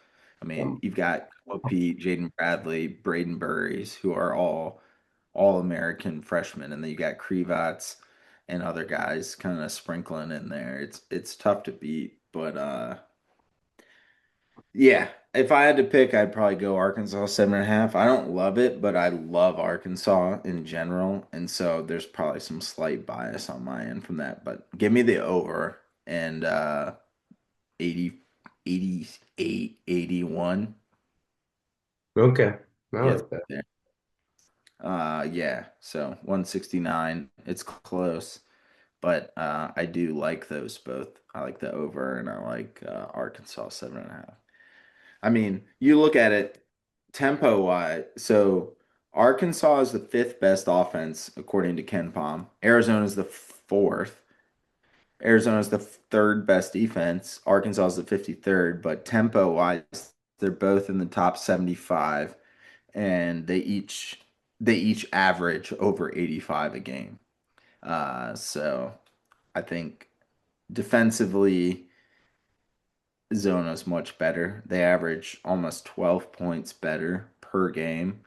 I mean, you've got Pete, Jaden Bradley, Braden Burries, who are all American freshmen, and then you got Krivats and other guys kind of sprinkling in there. It's tough to beat, but yeah, if I had to pick, I'd probably go Arkansas 7.5. I don't love it, but I love Arkansas in general, and so there's probably some slight bias on my end from that. But give me the over and 80, 88, 81. Okay, I Yes, like that. there. Yeah, so 169. It's close, but I do like those both. I like the over and I like Arkansas 7.5. I mean, you look at it tempo wise. So Arkansas is the fifth best offense according to Ken Palm. Arizona is the fourth. Arizona is the third best defense. Arkansas is the 53rd. But tempo wise, they're both in the top 75, and they each average over 85 a game. So I think defensively, Zona's much better. They average almost 12 points better per game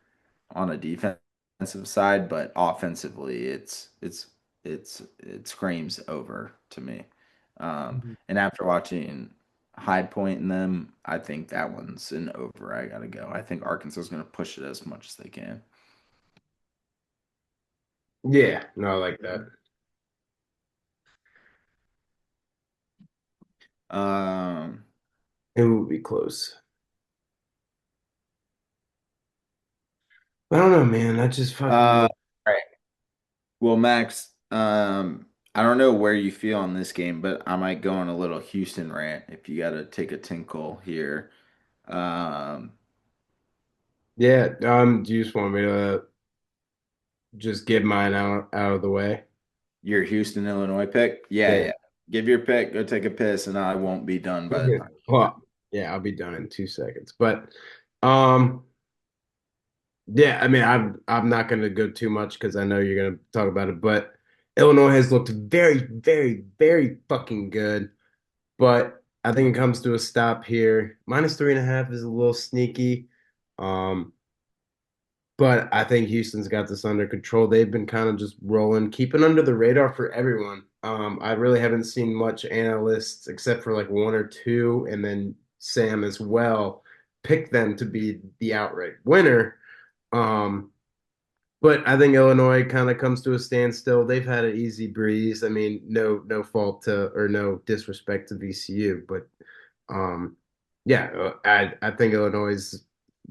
on a defensive side, but offensively, it screams over to me. And after watching High Point in them, I think that one's an over. I gotta go. I think Arkansas is going to push it as much as they can. Yeah, no, I like that. Um, It will be close. I don't know, man. I just fucking all right. Well, Max, I don't know where you feel on this game, but I might go on a little Houston rant if you got to take a tinkle here. Um, yeah. Do you just want me to just get mine out of the way? your Houston, Illinois pick? Yeah, Yeah. yeah. Give your pick, go take a piss, and I won't be done by the time you get back. Well, yeah, I'll be done in 2 seconds. But um, yeah, I mean, I'm not going to go too much because I know you're going to talk about it. But Illinois has looked very, very, very fucking good. But I think it comes to a stop here. -3.5 is a little sneaky. Um, but I think Houston's got this under control. They've been kind of just rolling, keeping under the radar for everyone. I really haven't seen much analysts except for like one or two, and then Sam as well, pick them to be the outright winner. Um, but I think Illinois kind of comes to a standstill. They've had an easy breeze. I mean, no fault to or no disrespect to VCU, but yeah, I think Illinois'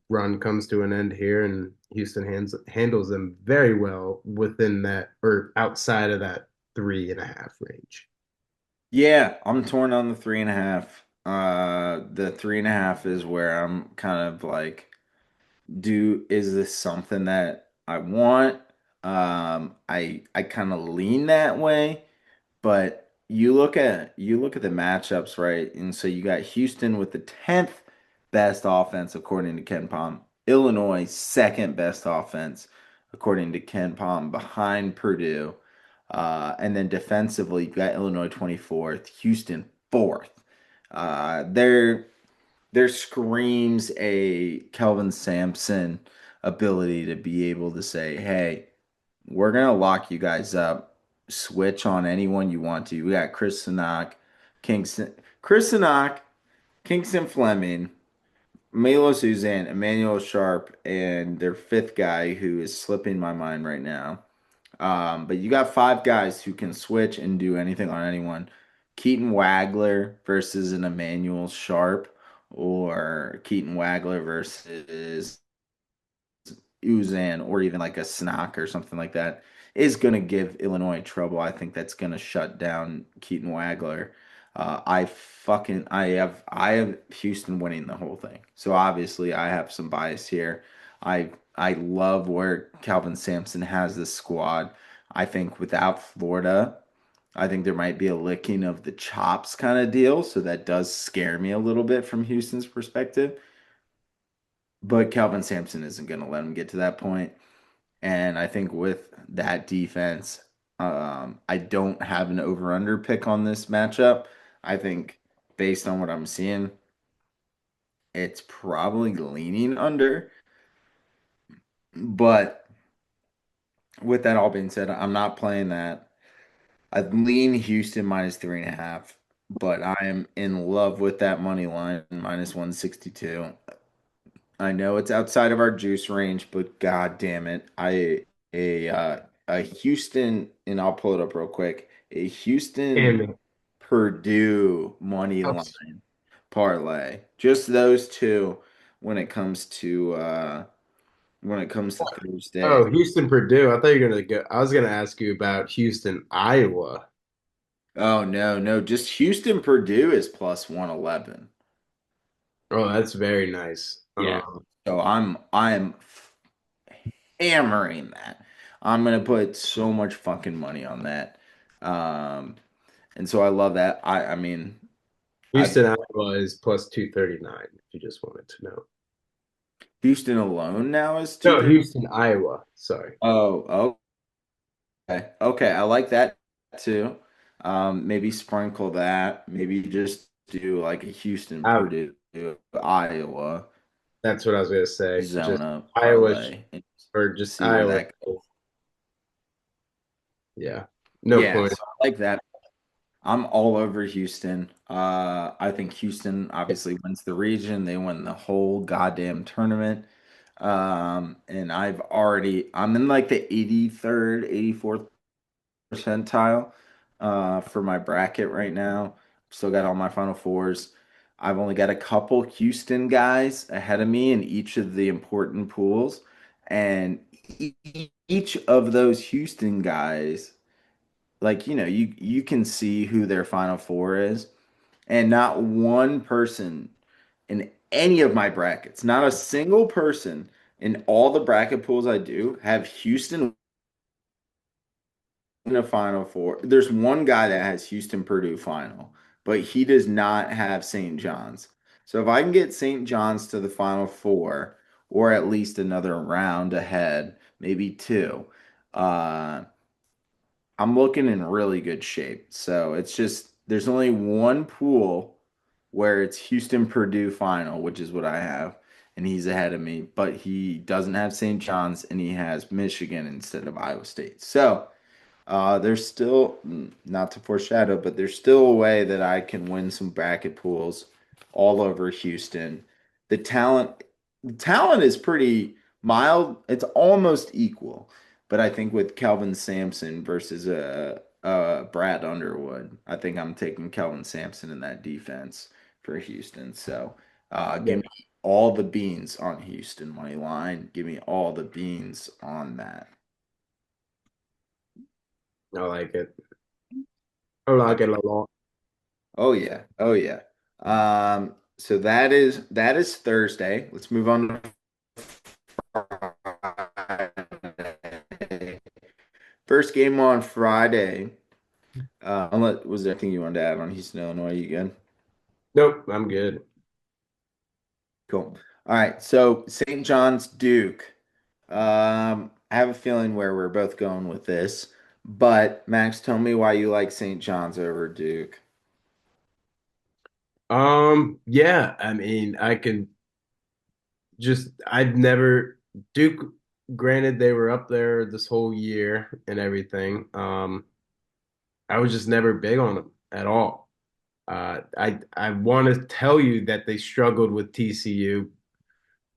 run comes to an end here, and Houston handles them very well within that or outside of that 3.5 range. Yeah, I'm torn on the 3.5. The 3.5 is where I'm kind of like, is this something that I want? I kind of lean that way. But you look at the matchups, right? And so you got Houston with the 10th best offense according to Ken Palm. Illinois second best offense according to Ken Palm behind Purdue. And then defensively, you got Illinois 24th, Houston 4th. There screams a Kelvin Sampson ability to be able to say, hey, we're gonna lock you guys up. Switch on anyone you want to. We got Chris Sinak, Kingston Fleming, Milo Suzanne, Emmanuel Sharp, and their fifth guy who is slipping my mind right now. But you got five guys who can switch and do anything on anyone. Keaton Wagler versus an Emmanuel Sharp, or Keaton Wagler versus Uzan, or even like a Snock or something like that, is going to give Illinois trouble. I think that's going to shut down Keaton Wagler. I have Houston winning the whole thing. So obviously I have some bias here. I love where Calvin Sampson has this squad. I think without Florida, I think there might be a licking of the chops kind of deal. So that does scare me a little bit from Houston's perspective. But Calvin Sampson isn't going to let him get to that point. And I think with that defense, I don't have an over under pick on this matchup. I think based on what I'm seeing, It's probably leaning under, but with that all being said, I'm not playing that. I lean Houston -3.5, but I am in love with that money line -162. I know it's outside of our juice range, but god damn it. A Houston, and I'll pull it up real quick. A Houston And Purdue money line parlay. Just those two when it comes to Thursday. oh, Houston, Purdue. I thought you were gonna go. I was gonna ask you about Houston, Iowa. Oh no, no, just Houston Purdue is +111. Oh, that's very nice. Yeah. So I'm hammering that. I'm gonna put so much fucking money on that. Um, and so I love that. I mean, I Houston, Iowa is +239. If you just wanted to know. Houston alone now is No, 230. Houston, Iowa. Sorry. Oh, okay. Okay, I like that too. Maybe sprinkle that. Maybe just do like a Houston, I, Purdue, Iowa that's what I was gonna say. zone Just up Iowa parlay and or just see where Iowa. that goes. Yeah. No Yeah, point. so I like that. I'm all over Houston. I think Houston obviously wins the region. They win the whole goddamn tournament. And I'm in like the 83rd, 84th percentile for my bracket right now. Still got all my Final Fours. I've only got a couple Houston guys ahead of me in each of the important pools. And each of those Houston guys, like, you can see who their Final Four is. And not one person in any of my brackets, not a single person in all the bracket pools I do have Houston in a Final Four. There's one guy that has Houston Purdue final, but he does not have St. John's. So if I can get St. John's to the Final Four, or at least another round ahead, maybe two, uh, I'm looking in really good shape. So it's just there's only one pool where it's Houston Purdue final, which is what I have, and he's ahead of me, but he doesn't have St. John's and he has Michigan instead of Iowa State. So there's still, not to foreshadow, but there's still a way that I can win some bracket pools all over Houston. The talent, the talent is pretty mild. It's almost equal, but I think with Kelvin Sampson versus Brad Underwood, I think I'm taking Kelvin Sampson in that defense for Houston. So give Yeah, me all the beans on Houston money line. Give me all the beans on that. I like it. I like it a lot. Oh yeah. Oh yeah. So that is Thursday. Let's move on to Friday. First game on Friday. Unless was there anything you wanted to add on Houston, Illinois? You good? Nope, I'm good. Cool. All right. So St. John's Duke. I have a feeling where we're both going with this, but Max, tell me why you like St. John's over Duke. Yeah, I mean, I've never Duke, granted they were up there this whole year and everything. I was just never big on them at all. I want to tell you that they struggled with TCU,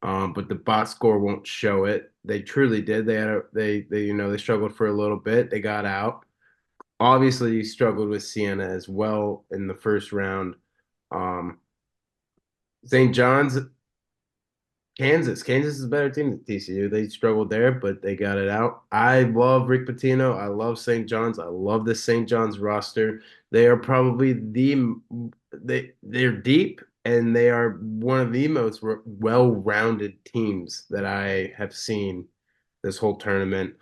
but the box score won't show it. They truly did. They struggled for a little bit. They got out. Obviously, struggled with Siena as well in the first round. Um, St. John's, Kansas is a better team than TCU. They struggled there, but they got it out. I love Rick Pitino. I love St. John's. I love the St. John's roster. They are probably they're deep and they are one of the most well-rounded teams that I have seen this whole tournament.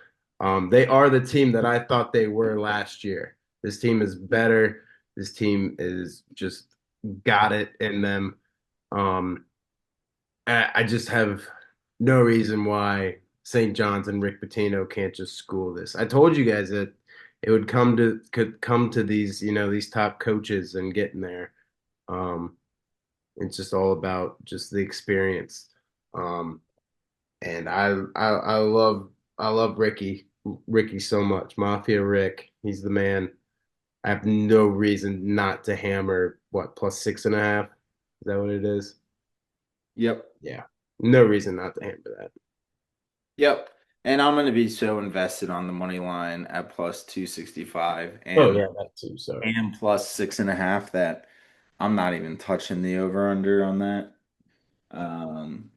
They are the team that I thought they were last year. This team is better. This team is just got it in them. Um, I just have no reason why St. John's and Rick Pitino can't just school this. I told you guys that it would could come to these, these top coaches and getting there. Um, It's just all about just the experience. Um, and I love Ricky so much. Mafia Rick, he's the man. I have no reason not to hammer what plus 6.5. Is that what it is? Yep. Yeah, no reason not to hammer that. Yep. And I'm going to be so invested on the money line at plus 265 Oh yeah, that too. Sorry. and plus 6.5 that I'm not even touching the over under on that. Um,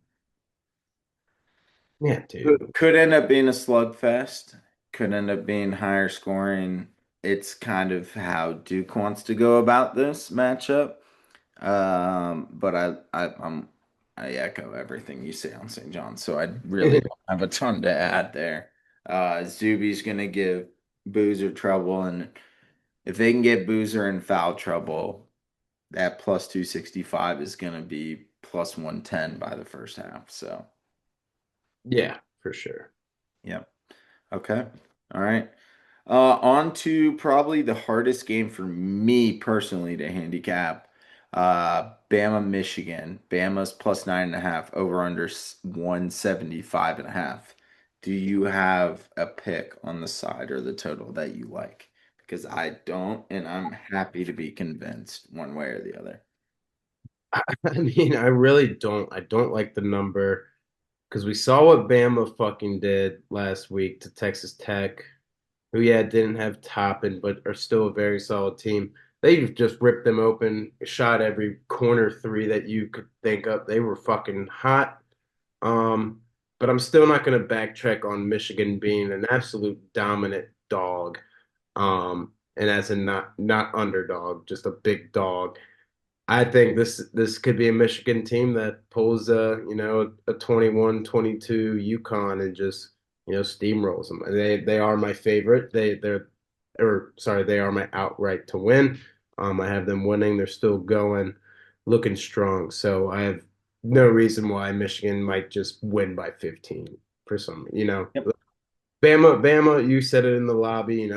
Yeah, dude. could end up being a slugfest, could end up being higher scoring. It's kind of how Duke wants to go about this matchup. But I echo everything you say on St. John, so I really don't have a ton to add there. Zuby's gonna give Boozer trouble, and if they can get Boozer in foul trouble, that plus 265 is gonna be plus 110 by the first half. So, Yeah, for sure. yep. Okay. All right. On to probably the hardest game for me personally to handicap. Bama, Michigan. Bama's plus 9.5, over under 175.5. Do you have a pick on the side or the total that you like? Because I don't, and I'm happy to be convinced one way or the other. I mean, I really don't. I don't like the number because we saw what Bama fucking did last week to Texas Tech, who yeah didn't have Toppin, but are still a very solid team. They just ripped them open, shot every corner three that you could think of. They were fucking hot. Um, but I'm still not going to backtrack on Michigan being an absolute dominant dog. And as a not underdog, just a big dog. I think this could be a Michigan team that pulls a 21-22 UConn and just steamrolls them. They are my favorite. They are my outright to win. I have them winning. They're still going, looking strong. So I have no reason why Michigan might just win by 15 for some. Yep. Bama, you said it in the lobby.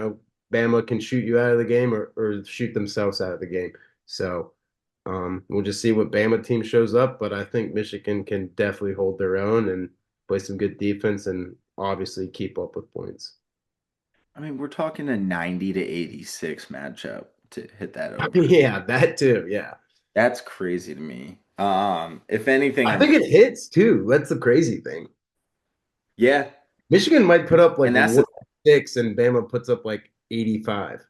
Bama can shoot you out of the game or shoot themselves out of the game. So we'll just see what Bama team shows up, but I think Michigan can definitely hold their own and play some good defense and obviously keep up with points. I mean, we're talking a 90 to 86 matchup to hit that over. Yeah, that too. Yeah. That's crazy to me. If anything, I think it hits too. That's the crazy thing. yeah, Michigan might put up like and that's the 106 and Bama puts up like 85.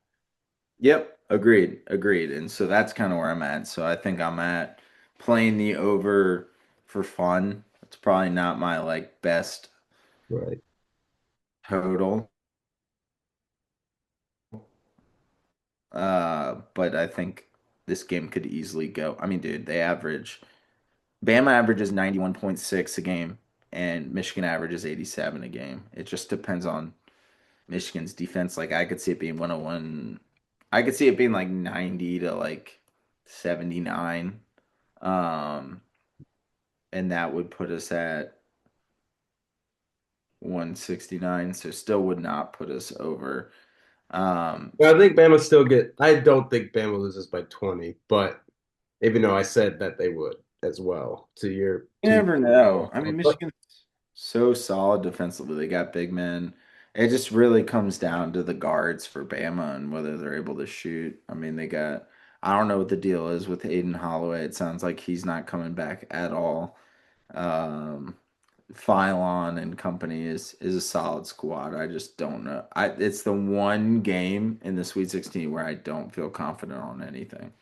Yep, agreed. And so that's kind of where I'm at. So I think I'm at playing the over for fun. It's probably not my like best Right. total. But I think this game could easily go. I mean, dude, Bama averages 91.6 a game and Michigan averages 87 a game. It just depends on Michigan's defense. Like I could see it being 101. I could see it being like 90 to like 79. Um, and that would put us at 169. So still would not put us over. Well, I think Bama still I don't think Bama loses by 20, but even though I said that they would as well to your You to never know. I mean, but Michigan's so solid defensively. They got big men. It just really comes down to the guards for Bama and whether they're able to shoot. I mean, I don't know what the deal is with Aiden Holloway. It sounds like he's not coming back at all. Um, Phylon and company is a solid squad. I just don't know. It's the one game in the Sweet 16 where I don't feel confident on anything.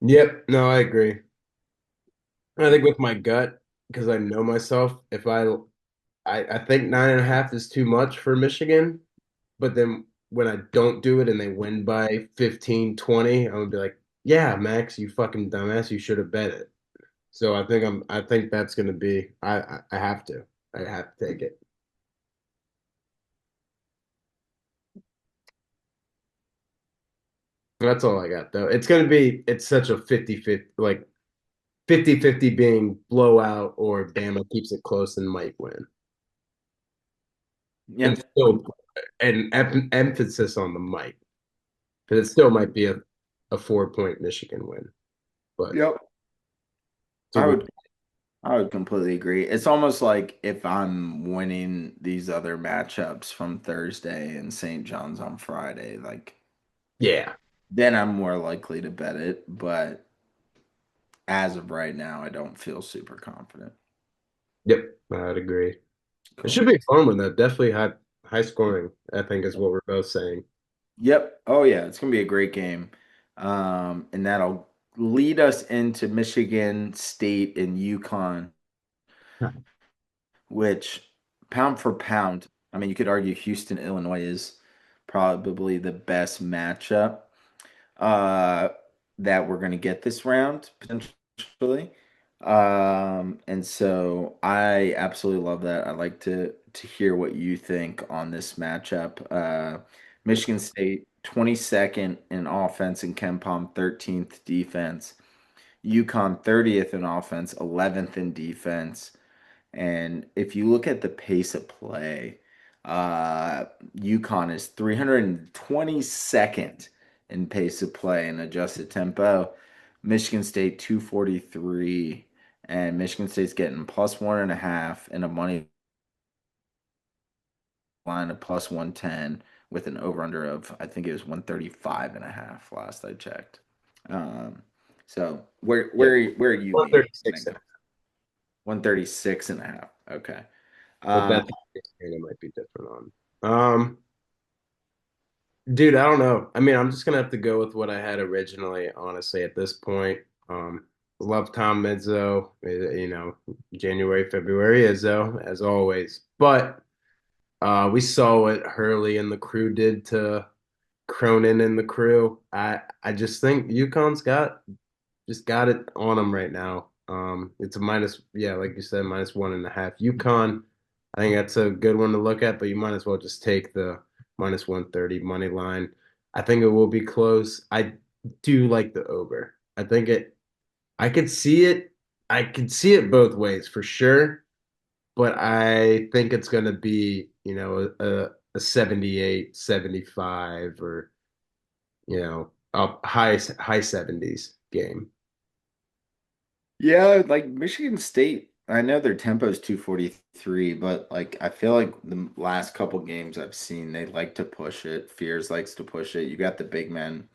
yep, no, I agree. I think with my gut, because I know myself, if I think 9.5 is too much for Michigan, but then when I don't do it and they win by 15, 20, I'm gonna be like, yeah, Max, you fucking dumbass, you should have bet it. So I think that's gonna be I have to. I have to take it. That's all I got though. It's such a 50-50, like 50-50 being blowout or Bama keeps it close and might win. Yeah. And still an emphasis on the might, because it still might be a 4-point Michigan win. But Yep. so I would I would completely agree. It's almost like if I'm winning these other matchups from Thursday and St. John's on Friday, like yeah, then I'm more likely to bet it. But as of right now, I don't feel super confident. yep, I'd agree. It Cool. should be a fun one though. Definitely high scoring, I think is what we're both saying. Yep. Oh yeah, it's gonna be a great game. And that'll lead us into Michigan State and Yukon, which pound for pound, I mean, you could argue Houston, Illinois is probably the best matchup uh, that we're going to get this round potentially. And so I absolutely love that. I'd like to hear what you think on this matchup. Michigan State 22nd in offense and Ken Palm 13th defense. UConn 30th in offense, 11th in defense. And if you look at the pace of play, UConn is 322nd in pace of play and adjusted tempo. Michigan State 243, and Michigan State's getting plus 1.5 and a money line of plus 110 with an over under of I think it was 135.5 last I checked. Um, so Yeah, where are you leaning? 136. 136.5. Okay. But Um, that's it might be different on. Dude, I don't know. I mean, I'm just gonna have to go with what I had originally, honestly, at this point. Love Tom Mizzo, January, February Izzo, as always. But we saw what Hurley and the crew did to Cronin and the crew. I just think UConn's got it on them right now. It's a minus, yeah, like you said, -1.5. UConn, I think that's a good one to look at, but you might as well just take the -130 money line. I think it will be close. I do like the over. I could see it. I could see it both ways for sure, but I think it's going to be, a 78, 75, or, up high 70s game. Yeah, like Michigan State, I know their tempo is 243, but like I feel like the last couple games I've seen, they like to push it. Fears likes to push it. You got the big men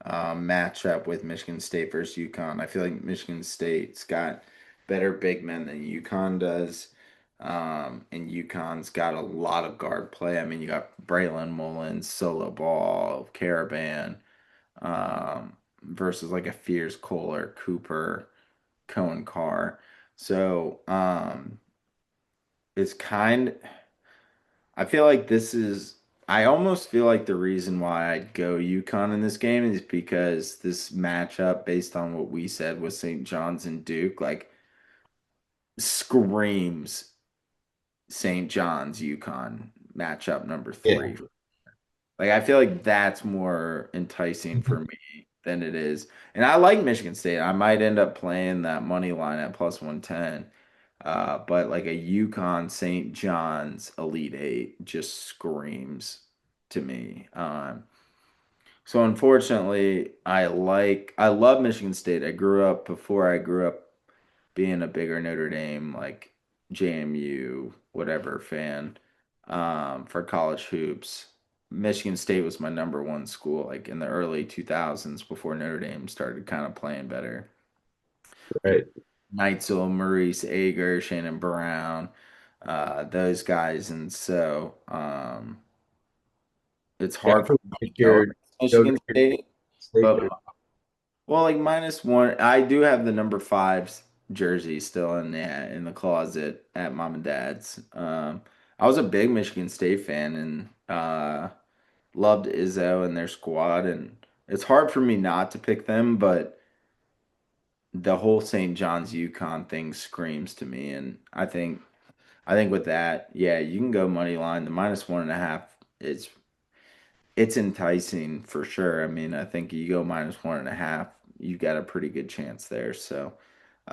matchup with Michigan State versus UConn. I feel like Michigan State's got better big men than UConn does. And UConn's got a lot of guard play. I mean, you got Braylon Mullins, Solo Ball, Caravan, versus like a Fears Kohler, Cooper. Cohen car. So it's I feel like this is I almost feel like the reason why I'd go UConn in this game is because this matchup based on what we said with St. John's and Duke, like screams St. John's UConn matchup number Yeah. 3. Like I feel like that's more enticing for me than it is. And I like Michigan State. I might end up playing that money line at plus 110. But like a Yukon St. John's Elite Eight just screams to me. So unfortunately, I love Michigan State. I grew up before I grew up being a bigger Notre Dame, like JMU, whatever fan, for college hoops. Michigan State was my number one school, like in the early 2000s before Notre Dame started kind of playing better. Right. Neitzel, Maurice Ager, Shannon Brown, those guys. And so it's Yeah, I hard for feel me like to go your against go Michigan get your State. steak But there. well, like -1, I do have the number five jersey still in the closet at mom and dad's. I was a big Michigan State fan and loved Izzo and their squad, and it's hard for me not to pick them, but the whole St. John's Yukon thing screams to me, and I think with that, yeah, you can go money line. The -1.5 is it's enticing for sure. I mean, I think you go -1.5, you got a pretty good chance there. So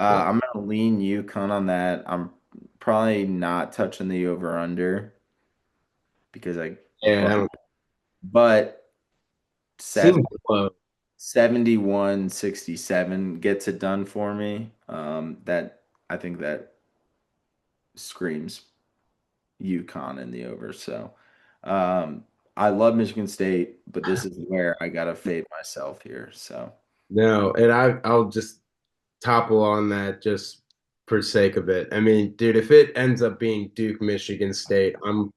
Yeah. I'm gonna lean UConn on that. I'm probably not touching the over under because Yeah, I but don't but Seth seems low. 71-67 gets it done for me. That I think that screams UConn in the over. So um, I love Michigan State, but this is where I gotta fade myself here. So No, and I'll just topple on that just for sake of it. I mean, dude, if it ends up being Duke, Michigan State, I'm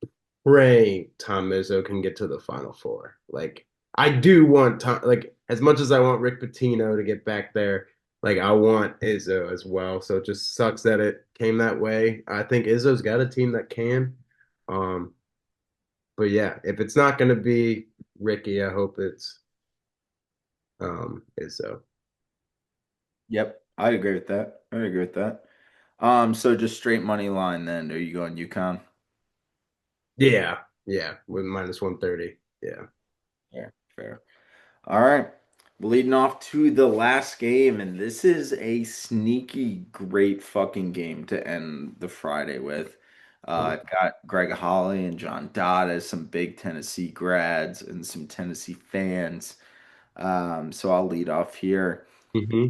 praying Tom Izzo can get to the Final Four. Like, I do want Tom, like, as much as I want Rick Pitino to get back there, like, I want Izzo as well. So it just sucks that it came that way. I think Izzo's got a team that can. Um, but yeah, if it's not going to be Ricky, I hope it's Izzo. yep, I agree with that. I agree with that. So just straight money line then. Are you going UConn? Yeah, yeah, with minus 130. Yeah. Yeah, fair. All right. Leading off to the last game, and this is a sneaky great fucking game to end the Friday with. I've got Greg Holly and John Dodd as some big Tennessee grads and some Tennessee fans. So I'll lead off here. Hmm.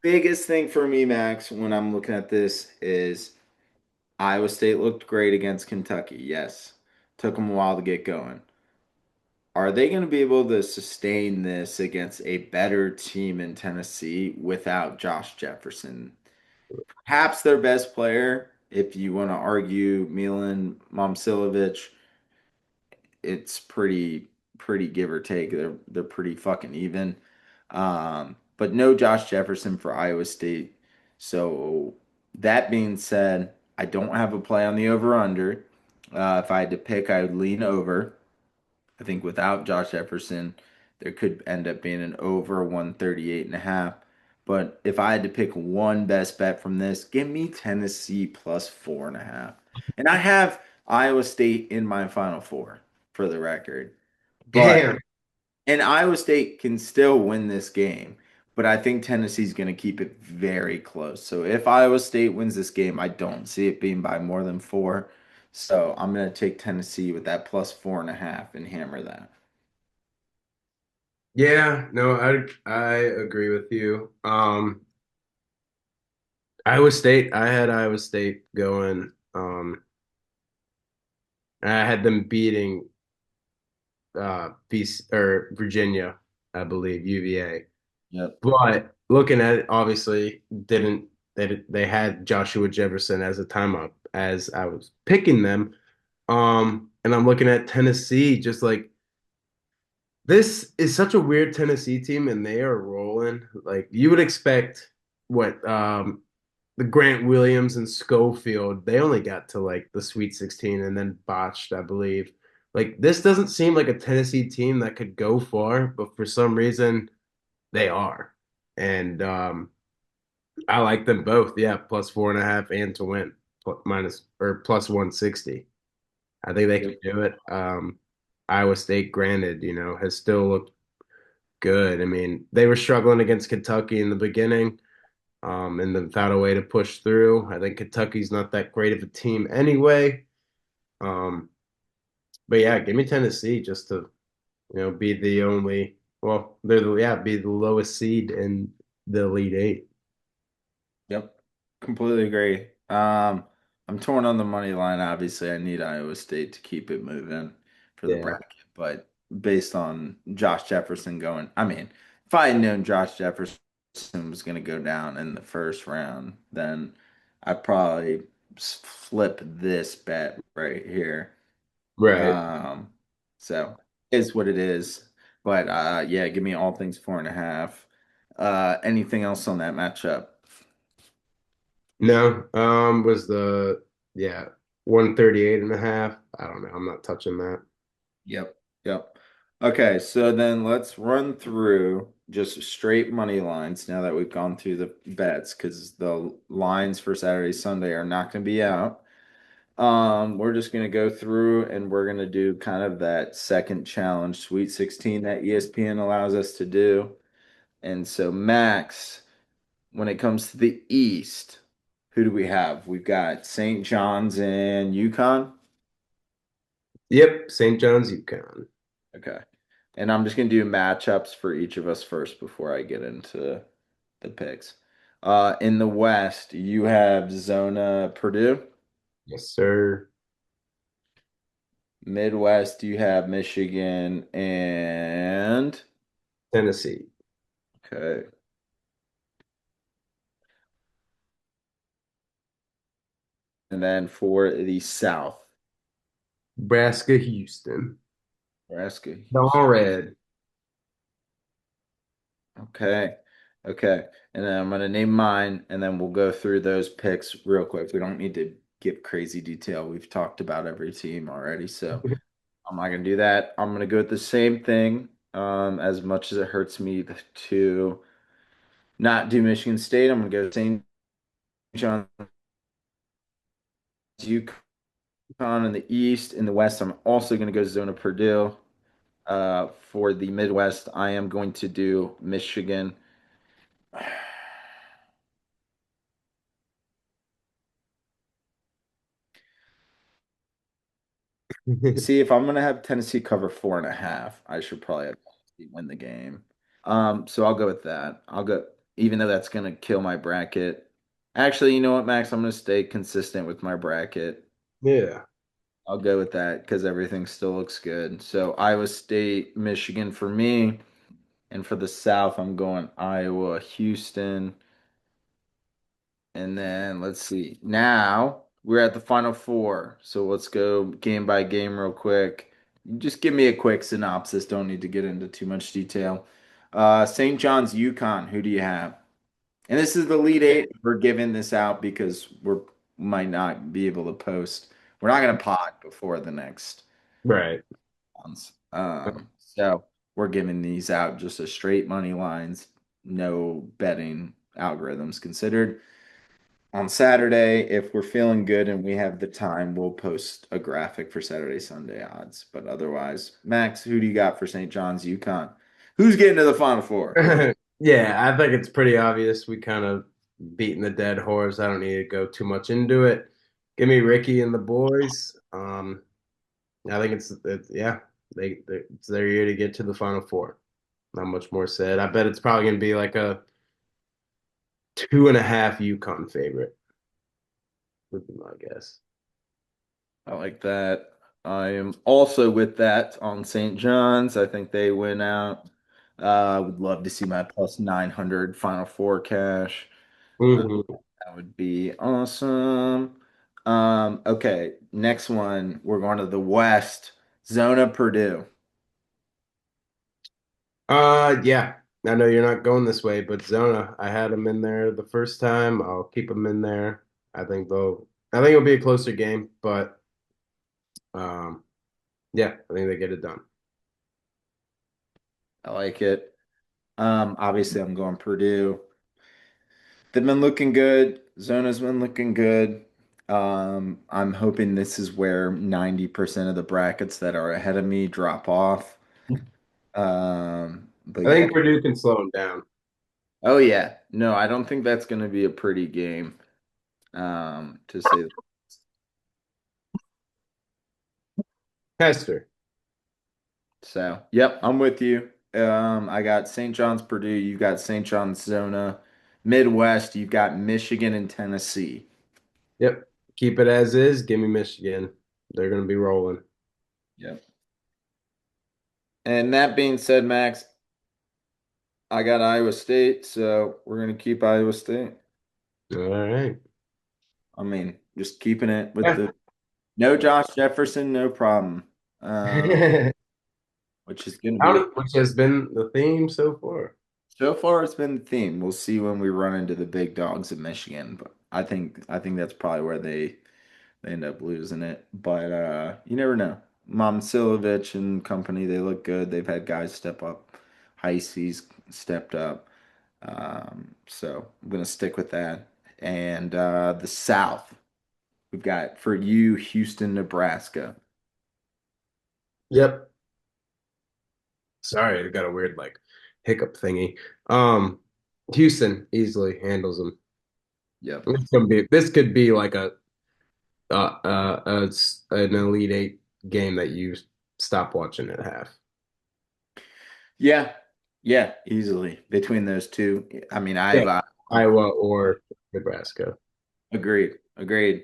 Biggest thing for me, Max, when I'm looking at this is Iowa State looked great against Kentucky. Yes. Took them a while to get going. Are they going to be able to sustain this against a better team in Tennessee without Josh Jefferson? Perhaps their best player, if you want to argue Milan Momcilovic, it's pretty give or take. They're pretty fucking even. But no Josh Jefferson for Iowa State. So that being said, I don't have a play on the over under. If I had to pick, I would lean over. I think without Josh Jefferson, there could end up being an over 138 and a half. But if I had to pick one best bet from this, give me Tennessee plus 4.5. And I have Iowa State in my final four for the record. But Damn. and Iowa State can still win this game. But I think Tennessee's going to keep it very close. So if Iowa State wins this game, I don't see it being by more than four. So I'm going to take Tennessee with that plus 4.5 and hammer that. Yeah, no, I agree with you. Iowa State, I had Iowa State going. I had them beating BC, or Virginia, I believe, UVA. Yep. But looking at it, obviously didn't they had Joshua Jefferson as a timeout as I was picking them. And I'm looking at Tennessee, just like this is such a weird Tennessee team, and they are rolling. Like you would expect what the Grant Williams and Schofield, they only got to like the Sweet 16 and then botched, I believe. Like this doesn't seem like a Tennessee team that could go far, but for some reason they are. And I like them both. Yeah, plus 4.5 and to win, minus or plus 160. I think they can Yep. do it. Iowa State, granted, has still looked good. I mean, they were struggling against Kentucky in the beginning, and then found a way to push through. I think Kentucky's not that great of a team anyway. Um, but yeah, give me Tennessee just to, be the only, well, be the lowest seed in the Elite Eight. Yep. Completely agree. I'm torn on the money line. Obviously, I need Iowa State to keep it moving for the Yeah. bracket, but based on Josh Jefferson going, I mean, if I had known Josh Jefferson was going to go down in the first round, then I'd probably flip this bet right here. Right. Um, so is what it is. But yeah, give me all things 4.5. Anything else on that matchup? No, was yeah, 138 and a half. I don't know. I'm not touching that. Yep. Yep. Okay, so then let's run through just straight money lines now that we've gone through the bets because the lines for Saturday, Sunday are not going to be out. We're just going to go through and we're going to do kind of that second challenge, Sweet 16 that ESPN allows us to do. And so, Max, when it comes to the East, who do we have? We've got St. John's and UConn. Yep, St. John's, UConn. Okay. And I'm just gonna do matchups for each of us first before I get into the picks. In the West, you have Zona Purdue. Yes, sir. Midwest, you have Michigan and Tennessee. okay. And then for the South, Nebraska, Houston. Nebraska, All Houston. red. Okay. Okay. And then I'm gonna name mine and then we'll go through those picks real quick. We don't need to give crazy detail. We've talked about every team already, so I'm not gonna do that. I'm gonna go with the same thing. As much as it hurts me to not do Michigan State, I'm gonna go St. John's, UConn in the East. In the West, I'm also gonna go Zona Purdue. For the Midwest, I am going to do Michigan. See, if I'm gonna have Tennessee cover 4.5, I should probably have Tennessee win the game. So I'll go with that. I'll go, even though that's gonna kill my bracket. Actually, you know what, Max? I'm gonna stay consistent with my bracket. Yeah. I'll go with that because everything still looks good. So Iowa State, Michigan for me, and for the South, I'm going Iowa, Houston. And then let's see. Now we're at the final four. So let's go game by game real quick. Just give me a quick synopsis. Don't need to get into too much detail. St. John's, UConn. Who do you have? And this is the lead eight. We're giving this out because we're might not be able to post. We're not going to pod before the next Right. ones. So we're giving these out just as straight money lines, no betting algorithms considered. On Saturday, if we're feeling good and we have the time, we'll post a graphic for Saturday, Sunday odds. But otherwise, Max, who do you got for St. John's, UConn? Who's getting to the Final Four? Yeah, I think it's pretty obvious. We kind of beaten the dead horse. I don't need to go too much into it. Give me Ricky and the boys. I think it's yeah, it's their year to get to the Final Four. Not much more said. I bet it's probably going to be like a 2.5 UConn favorite, would be my guess. I like that. I am also with that on St. John's. I think they win out. Would love to see my plus 900 Final Four cash. Uh, Hmm. that would be awesome. Okay, next one. We're going to the West. Zona Purdue. Yeah. I know you're not going this way, but Zona, I had them in there the first time. I'll keep them in there. I think it'll be a closer game, but um, yeah, I think they get it done. I like it. Obviously, I'm going Purdue. They've been looking good. Zona's been looking good. I'm hoping this is where 90% of the brackets that are ahead of me drop off. But I yeah. think Purdue can slow them down. Oh yeah. No, I don't think that's going to be a pretty game. To say Hester. so. Yep, I'm with you. I got St. John's, Purdue. You got St. John's, Zona. Midwest, you've got Michigan and Tennessee. Yep. Keep it as is. Give me Michigan. They're going to be rolling. Yep. And that being said, Max, I got Iowa State, so we're gonna keep Iowa State. All right. I mean, just keeping it with Yeah. the no Josh Jefferson, no problem. Um, which is gonna be Which has been the theme so far. so far it's been the theme. We'll see when we run into the big dogs of Michigan, but I think that's probably where they end up losing it. But you never know. Mom Silovich and company, they look good. They've had guys step up. Heisey's stepped up. So I'm gonna stick with that. And the South, we've got for you, Houston, Nebraska. Yep. Sorry, I got a weird like hiccup thingy. Um, Houston easily handles them. Yep. This could be like an Elite Eight game that you stop watching at half. Yeah, yeah, easily between those two. I mean, Yeah, I've Iowa or Nebraska. agreed.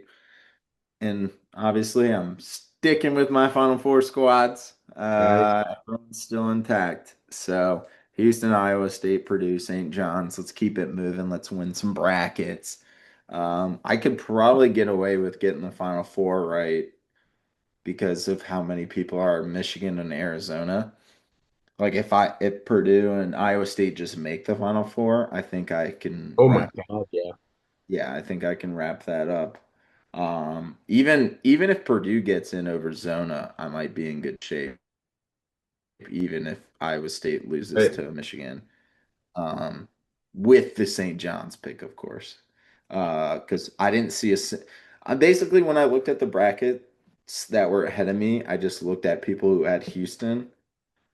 And obviously, I'm sticking with my Final Four squads. Right. Everyone's still intact. So Houston, Iowa State, Purdue, St. John's. Let's keep it moving. Let's win some brackets. I could probably get away with getting the Final Four right because of how many people are in Michigan and Arizona. Like if Purdue and Iowa State just make the Final Four, I think I can Oh my wrap. God, yeah. Yeah, I think I can wrap that up. Even if Purdue gets in over Zona, I might be in good shape. Even if Iowa State loses Right. to Michigan, um, with the St. John's pick, of course, because I didn't see basically when I looked at the brackets that were ahead of me, I just looked at people who had Houston,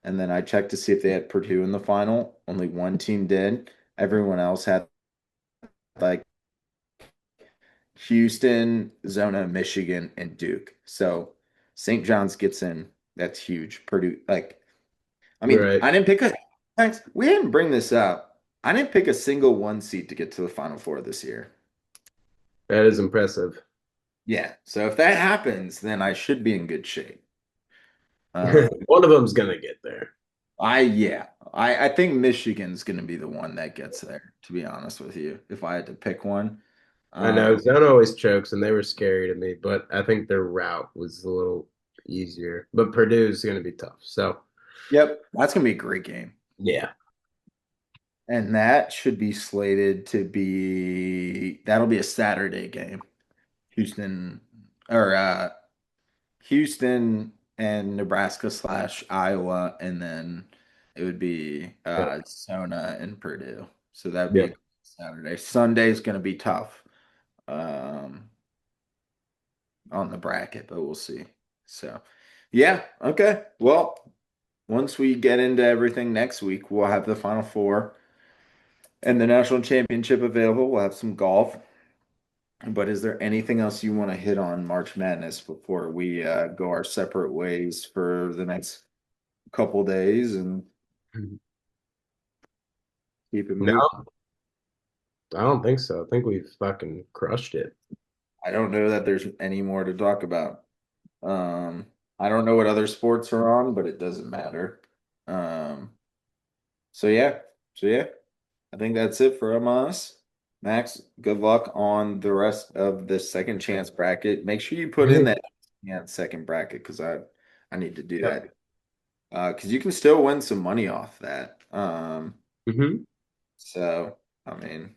and then I checked to see if they had Purdue in the final. Only one team did. Everyone else had like Houston, Zona, Michigan, and Duke. So St. John's gets in. That's huge. Purdue, like, I mean, Right. I didn't pick a. Thanks. We didn't bring this up. I didn't pick a single one seed to get to the Final Four this year. That is impressive. Yeah. So if that happens, then I should be in good shape. Uh, One of them's gonna get there. I think Michigan's going to be the one that gets there. To be honest with you, if I had to pick one, I know um, Zone always chokes, and they were scary to me, but I think their route was a little easier. But Purdue's going to be tough. So, yep, that's going to be a great game. yeah. And that should be slated to be that'll be a Saturday game. Houston or Houston and Nebraska slash Iowa, and then it would be Yeah. Sona and Purdue. So that'd be Yeah. a Saturday. Sunday's gonna be tough um, on the bracket, but we'll see. So yeah, okay. Well, once we get into everything next week, we'll have the Final Four and the national championship available. We'll have some golf. But is there anything else you want to hit on March Madness before we go our separate ways for the next couple days and keep it No, moving? I don't think so. I think we've fucking crushed it. I don't know that there's any more to talk about. Um, I don't know what other sports are on, but it doesn't matter. Um, so yeah, so yeah, I think that's it from us. Max, good luck on the rest of the second chance bracket. Make sure you put in that second bracket because I need to do Yep. that. Because you can still win some money off that. Hmm. So I mean,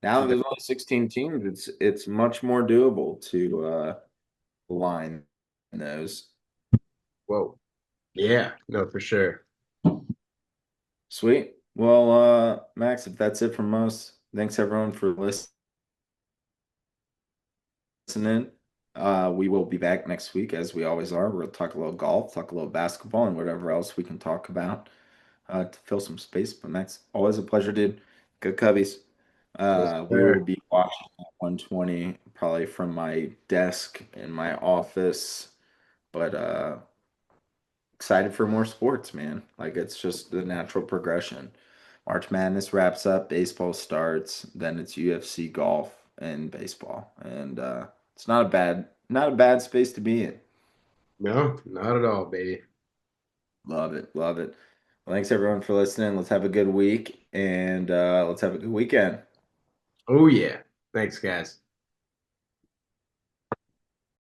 now that there's only 16 teams, it's much more doable to line those. Whoa. Yeah. No, for sure. Sweet. Well, Max, if that's it from us, thanks everyone for listening. We will be back next week as we always are. We'll talk a little golf, talk a little basketball, and whatever else we can talk about to fill some space. But Max, always a pleasure, dude. Good Cubbies. Yes, We will sir. be watching at 120 probably from my desk in my office, but excited for more sports, man. Like it's just the natural progression. March Madness wraps up, baseball starts, then it's UFC, golf, and baseball, and it's not a bad space to be in. No, not at all, baby. Love it, love it. Well, thanks everyone for listening. Let's have a good week, and let's have a good weekend. Oh, yeah. Thanks, guys.